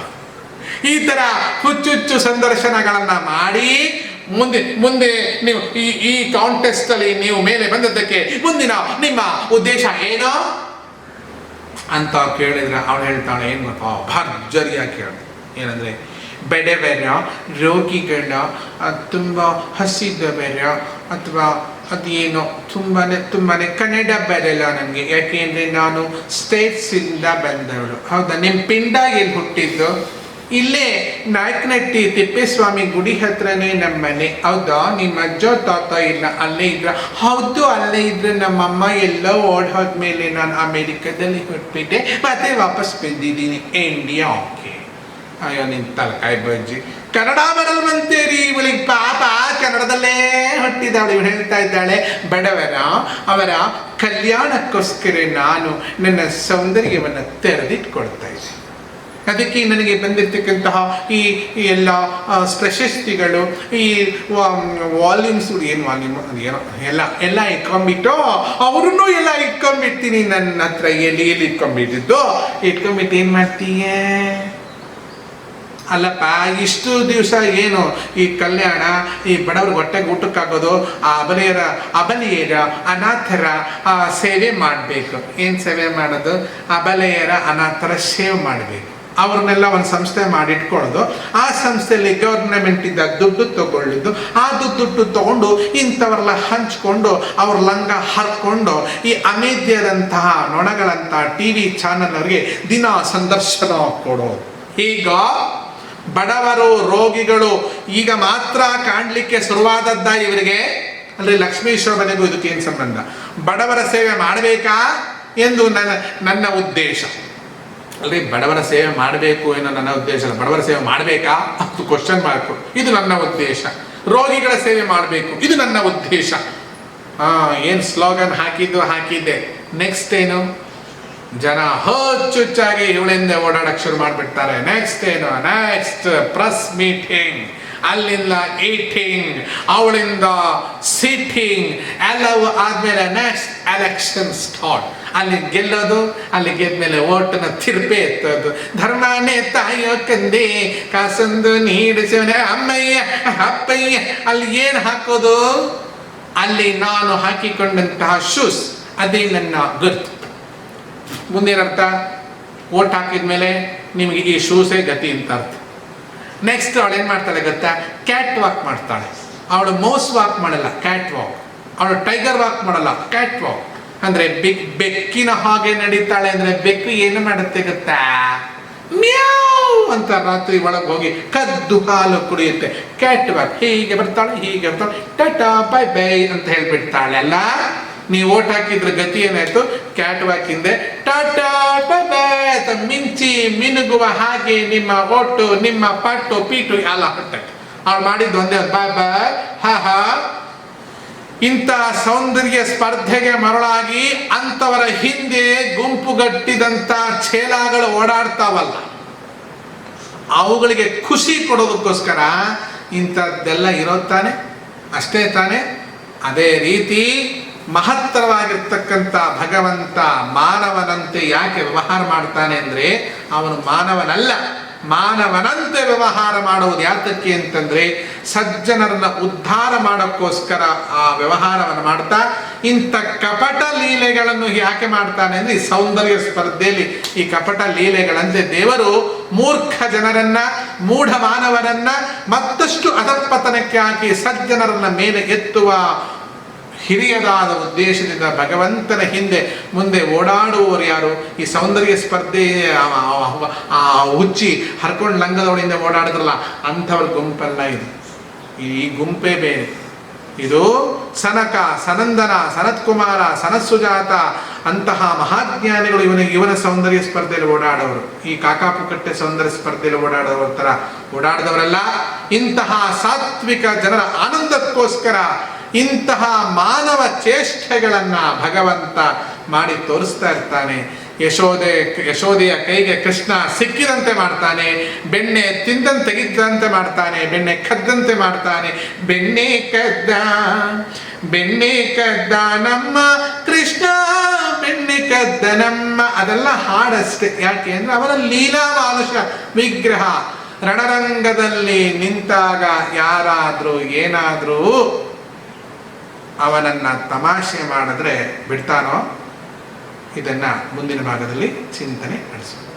S2: ಈ ಥರ ಹುಚ್ಚುಚ್ಚು ಸಂದರ್ಶನಗಳನ್ನು ಮಾಡಿ ಮುಂದೆ ನೀವು ಈ ಕಾಂಟೆಸ್ಟ್ ಅಲ್ಲಿ ನೀವು ಮೇಲೆ ಬಂದದ್ದಕ್ಕೆ ಮುಂದಿನ ನಿಮ್ಮ ಉದ್ದೇಶ ಏನೋ ಅಂತ ಕೇಳಿದ್ರೆ ಅವಳು ಹೇಳ್ತಾಳೆ, ಏನು ಗೊತ್ತಾ, ಭರ್ಜರಿಯಾಗಿ ಕೇಳ. ಏನಂದ್ರೆ ಬಡವರ, ರೋಗಿಗಳ, ತುಂಬ ಹಸಿದವರ, ಅಥವಾ ಅದೇನೋ ತುಂಬಾನೇ ಕನ್ನಡ ಬರಲ್ಲ ನನಗೆ, ಯಾಕೆಂದ್ರೆ ನಾನು ಸ್ಟೇಟ್ಸಿಂದ ಬಂದವಳು. ಹೌದಾ? ನಿಮ್ಮ ಪಿಂಡ ಎಲ್ಲಿ ಹುಟ್ಟಿದ್ದು? ಇಲ್ಲೇ ನಾಯಕನಹಟ್ಟಿ ತಿಪ್ಪೇಸ್ವಾಮಿ ಗುಡಿ ಹತ್ರನೇ ನಮ್ಮ ಮನೆ. ಹೌದಾ? ನಿಮ್ಮ ಅಜ್ಜ ತಾತ ಇಲ್ಲ ಅಲ್ಲೇ ಇದ್ರ? ಹೌದು, ಅಲ್ಲೇ ಇದ್ರೆ. ನಮ್ಮಮ್ಮ ಎಲ್ಲ ಓಡ್ ಹೋದ್ಮೇಲೆ ನಾನು ಅಮೇರಿಕಾದಲ್ಲಿ ಹುಟ್ಟಿಬಿಟ್ಟೆ, ಮತ್ತೆ ವಾಪಸ್ ಬಂದಿದ್ದೀನಿ ಇಂಡಿಯಾ. ಓಕೆ. ಅಯ್ಯೋ ನಿನ್ ತಲಕಾಯಿ ಬಜ್ಜಿ, ಕನ್ನಡ ಬರಲ್ವಂತೇರಿ ಇವಳಿಗೆ ಪಾಪ. ಕನ್ನಡದಲ್ಲೇ ಹುಟ್ಟಿದವಳು. ಇವಳು ಹೇಳ್ತಾ ಇದ್ದಾಳೆ, ಬಡವರ ಅವರ ಕಲ್ಯಾಣಕ್ಕೋಸ್ಕರ ನಾನು ನನ್ನ ಸೌಂದರ್ಯವನ್ನು ತೆರೆದಿಟ್ಕೊಳ್ತಾ ಇದ್ದೀನಿ. ಅದಕ್ಕೆ ನನಗೆ ಬಂದಿರತಕ್ಕಂತಹ ಈ ಎಲ್ಲ ಪ್ರಶಸ್ತಿಗಳು, ಈ ವಾಲ್ಯೂಮ್ಸ್, ಏನು ವಾಲ್ಯೂಮ್ ಅದೇನೋ ಎಲ್ಲ ಇಟ್ಕೊಂಡ್ಬಿಟ್ಟು ಅವರನ್ನು ಎಲ್ಲ ಇಟ್ಕೊಂಡ್ಬಿಡ್ತೀನಿ ನನ್ನ ಹತ್ರ. ಎಲ್ಲಿ ಇಟ್ಕೊಂಡ್ಬಿಟ್ಟಿದ್ದು ಏನು ಮಾಡ್ತೀಯ? ಅಲ್ಲಪ್ಪ, ಇಷ್ಟು ದಿವಸ ಏನು ಈ ಕಲ್ಯಾಣ, ಈ ಬಡವ್ರಿಗೆ ಹೊಟ್ಟೆಗೆ ಊಟಕ್ಕಾಗೋದು, ಆ ಅಬಲೆಯರ ಅನಾಥರ ಸೇವೆ ಮಾಡಬೇಕು. ಏನು ಸೇವೆ ಮಾಡೋದು? ಅಬಲೆಯರ ಅನಾಥರ ಸೇವೆ ಮಾಡಬೇಕು. ಅವ್ರನ್ನೆಲ್ಲ ಒಂದು ಸಂಸ್ಥೆ ಮಾಡಿಟ್ಕೊಳ್ಳೋದು, ಆ ಸಂಸ್ಥೆಯಲ್ಲಿ ಗೌರ್ಮೆಂಟಿಂದ ದುಡ್ಡು ತಗೊಳ್ಳೋದು, ಆ ದುಡ್ಡು ತಗೊಂಡು ಇಂಥವ್ರೆಲ್ಲ ಹಂಚ್ಕೊಂಡು ಅವ್ರ ಲಂಗ ಹರ್ಕೊಂಡು ಈ ಅಮೇಧ್ಯದಂತಹ ನೊಣಗಳಂತಹ TV ಚಾನಲ್ ಅವರಿಗೆ ದಿನ ಸಂದರ್ಶನ ಕೊಡೋದು. ಈಗ ಬಡವರು, ರೋಗಿಗಳು ಈಗ ಮಾತ್ರ ಕಾಣಲಿಕ್ಕೆ ಶುರುವಾದದ್ದ ಇವರಿಗೆ. ಅಂದರೆ ಲಕ್ಷ್ಮೀಶ್ವರ ಮನೆಗೂ ಇದಕ್ಕೆ ಏನು ಸಂಬಂಧ? ಬಡವರ ಸೇವೆ ಮಾಡಬೇಕಾ ಎಂದು ನನ್ನ ಉದ್ದೇಶ. ಅಲ್ರಿ, ಬಡವರ ಸೇವೆ ಮಾಡಬೇಕು ಏನೋ ನನ್ನ ಉದ್ದೇಶ ಅಲ್ಲ. ಬಡವರ ಸೇವೆ ಮಾಡಬೇಕಾ ಅದು ಕ್ವಶನ್ ಮಾರ್ಕ್. ಇದು ನನ್ನ ಉದ್ದೇಶ. ರೋಗಿಗಳ ಸೇವೆ ಮಾಡಬೇಕು, ಇದು ನನ್ನ ಉದ್ದೇಶ. ಏನು ಸ್ಲೋಗನ್ ಹಾಕಿದ್ದೆ. ನೆಕ್ಸ್ಟ್ ಏನು? ಜನ ಹುಚ್ಚುಚ್ಚಾಗಿ ಇವಳಿಂದ ಓಡಾಡಕ್ಕೆ ಶುರು ಮಾಡಿಬಿಡ್ತಾರೆ. ನೆಕ್ಸ್ಟ್ ಏನು? ನೆಕ್ಸ್ಟ್ ಪ್ರೆಸ್ ಮೀಟಿಂಗ್, ಅಲ್ಲಿಂದ ಈಟಿಂಗ್, ಅವಳಿಂದ ಸಿಟ್ಟಿಂಗ್, ಎಲ್ಲವೂ ಆದ್ಮೇಲೆ ನೆಕ್ಸ್ಟ್ ಎಲೆಕ್ಷನ್ ಸ್ಟಾರ್ಟ್. ಅಲ್ಲಿ ಗೆಲ್ಲೋದು, ಅಲ್ಲಿ ಗೆದ್ಮೇಲೆ ಓಟನ ತಿರುಪೆ ಎತ್ತೋದು. ಧರ್ಮನೇ ತಾಯೋ ಕಂದೆ ಕಾಸೊಂದು ನೀಡಿಸೋನೆ ಅಮ್ಮಯ್ಯ ಅಪ್ಪಯ್ಯ. ಅಲ್ಲಿ ಏನು ಹಾಕೋದು? ಅಲ್ಲಿ ನಾನು ಹಾಕಿಕೊಂಡಂತಹ ಶೂಸ್, ಅದೇ ನನ್ನ ಗುರ್ತು. ಮುಂದೇನರ್ಥ? ಓಟ್ ಹಾಕಿದ್ಮೇಲೆ ನಿಮಗೆ ಈ ಶೂಸೇ ಗತಿ ಅಂತ ಅರ್ಥ. ನೆಕ್ಸ್ಟ್ ಅವಳು ಏನು ಮಾಡ್ತಾಳೆ ಗೊತ್ತಾ? ಕ್ಯಾಟ್ ವಾಕ್ ಮಾಡ್ತಾಳೆ. ಅವಳು ಮೌಸ್ ವಾಕ್ ಮಾಡಲ್ಲ, ಕ್ಯಾಟ್ ವಾಕ್. ಅವಳು ಟೈಗರ್ ವಾಕ್ ಮಾಡಲ್ಲ, ಕ್ಯಾಟ್ ವಾಕ್. ಅಂದ್ರೆ ಬೆಕ್ಕಿನ ಹಾಗೆ ನಡೀತಾಳೆ. ಅಂದ್ರೆ ಬೆಕ್ಕು ಏನು ಮಾಡುತ್ತೆ ಗೊತ್ತಾ? ಮ್ಯಾವ್ ಅಂತ ರಾತ್ರಿ ಒಳಗೆ ಹೋಗಿ ಕದ್ದು ಹಾಲು ಕುಡಿಯುತ್ತೆ. Cat walk. ಹೀಗೆ ಬರ್ತಾಳೆ, ಹೀಗೆ ಬರ್ತಾಳೆ, ಟಾಟಾ ಬೈ ಬೈ ಅಂತ ಹೇಳ್ಬಿಡ್ತಾಳೆ. ಅಲ್ಲ, ನೀವು ಓಟ್ ಹಾಕಿದ್ರ ಗತಿ ಏನಾಯ್ತು? ಕ್ಯಾಟ್ ವಾಕ್ ಹಿಂದೆ ಟಾಟಾ ಬೈ ಬೈ ಅಂತ ಮಿಂಚಿ ಮಿನುಗುವ ಹಾಗೆ ನಿಮ್ಮ ಓಟು, ನಿಮ್ಮ ಪಟ್ಟು ಪೀಟು ಎಲ್ಲ ಹೊಟ್ಟಕ್ಕೆ ಅವ್ಳು ಮಾಡಿದ್ದು ಒಂದೇ, ಬಾಯ್ ಬಾಯ್, ಹಾ ಹಾ. ಇಂಥ ಸೌಂದರ್ಯ ಸ್ಪರ್ಧೆಗೆ ಮರಳಾಗಿ ಅಂತವರ ಹಿಂದೆ ಗುಂಪುಗಟ್ಟಿದಂಥ ಛೇಲಾಗಳು ಓಡಾಡ್ತಾವಲ್ಲ, ಅವುಗಳಿಗೆ ಖುಷಿ ಕೊಡೋದಕ್ಕೋಸ್ಕರ ಇಂಥದ್ದೆಲ್ಲ ಇರೋದು ಅಷ್ಟೇ ತಾನೆ. ಅದೇ ರೀತಿ ಮಹತ್ತರವಾಗಿರ್ತಕ್ಕಂಥ ಭಗವಂತ ಮಾನವನಂತೆ ಯಾಕೆ ವ್ಯವಹಾರ ಮಾಡ್ತಾನೆ ಅಂದರೆ, ಅವನು ಮಾನವನಲ್ಲ, ಮಾನವನಂತೆ ವ್ಯವಹಾರ ಮಾಡುವುದು ಯಾತಕ್ಕೆ ಅಂತಂದ್ರೆ ಸಜ್ಜನರನ್ನ ಉದ್ಧಾರ ಮಾಡೋಕ್ಕೋಸ್ಕರ ಆ ವ್ಯವಹಾರವನ್ನು ಮಾಡ್ತಾ ಇಂಥ ಕಪಟ ಲೀಲೆಗಳನ್ನು ಯಾಕೆ ಮಾಡ್ತಾನೆ ಅಂದ್ರೆ, ಈ ಸೌಂದರ್ಯ ಸ್ಪರ್ಧೆಯಲ್ಲಿ ಈ ಕಪಟ ಲೀಲೆಗಳಂತೆ ದೇವರು ಮೂರ್ಖ ಜನರನ್ನ, ಮೂಢ ಮಾನವರನ್ನ ಮತ್ತಷ್ಟು ಅಧಪತನಕ್ಕೆ ಹಾಕಿ ಸಜ್ಜನರನ್ನ ಮೇಲೆ ಎತ್ತುವ ಹಿರಿಯದಾದ ಉದ್ದೇಶದಿಂದ ಭಗವಂತನ ಹಿಂದೆ ಮುಂದೆ ಓಡಾಡುವವರು ಯಾರು? ಈ ಸೌಂದರ್ಯ ಸ್ಪರ್ಧೆ ಹುಚ್ಚಿ ಹರ್ಕೊಂಡು ಲಂಗದೊಳಗಿಂದ ಓಡಾಡಿದ್ರಲ್ಲ ಅಂಥವ್ರ ಗುಂಪೆಲ್ಲ ಇದು. ಈ ಗುಂಪೇ ಬೇರೆ. ಇದು ಸನಕ, ಸನಂದನ, ಸನತ್ಕುಮಾರ, ಸನತ್ಸುಜಾತ ಅಂತಹ ಮಹಾಜ್ಞಾನಿಗಳು ಇವನ ಸೌಂದರ್ಯ ಸ್ಪರ್ಧೆಯಲ್ಲಿ ಓಡಾಡೋರು. ಈ ಕಾಕಾಪುಕಟ್ಟೆ ಸೌಂದರ್ಯ ಸ್ಪರ್ಧೆಯಲ್ಲಿ ಓಡಾಡೋರ ಥರ ಓಡಾಡಿದವರೆಲ್ಲ ಇಂತಹ ಸಾತ್ವಿಕ ಜನರ ಆನಂದಕ್ಕೋಸ್ಕರ ಇಂತಹ ಮಾನವ ಚೇಷ್ಟೆಗಳನ್ನ ಭಗವಂತ ಮಾಡಿ ತೋರಿಸ್ತಾ ಇರ್ತಾನೆ. ಯಶೋದೆಯ ಕೈಗೆ ಕೃಷ್ಣ ಸಿಕ್ಕಿದಂತೆ ಮಾಡ್ತಾನೆ, ಬೆಣ್ಣೆ ತಿಂದಂತೆ ತೆಗಿದಂತೆ ಮಾಡ್ತಾನೆ, ಬೆಣ್ಣೆ ಕದ್ದಂತೆ ಮಾಡ್ತಾನೆ. ಬೆಣ್ಣೆ ಕದ್ದ ನಮ್ಮ ಕೃಷ್ಣ, ಬೆಣ್ಣೆ ಕದ್ದ ನಮ್ಮ, ಅದೆಲ್ಲ ಹಾಡಷ್ಟೇ. ಯಾಕೆ ಅಂದ್ರೆ ಅವನ ಲೀಲಾ ಮಾನುಷ ವಿಗ್ರಹ. ರಣರಂಗದಲ್ಲಿ ನಿಂತಾಗ ಯಾರಾದ್ರೂ ಏನಾದ್ರೂ ಅವನನ್ನ ತಮಾಷೆ ಮಾಡಿದ್ರೆ ಬಿಡ್ತಾನೋ? ಇದನ್ನ ಮುಂದಿನ ಭಾಗದಲ್ಲಿ ಚಿಂತನೆ ನಡೆಸೋಣ.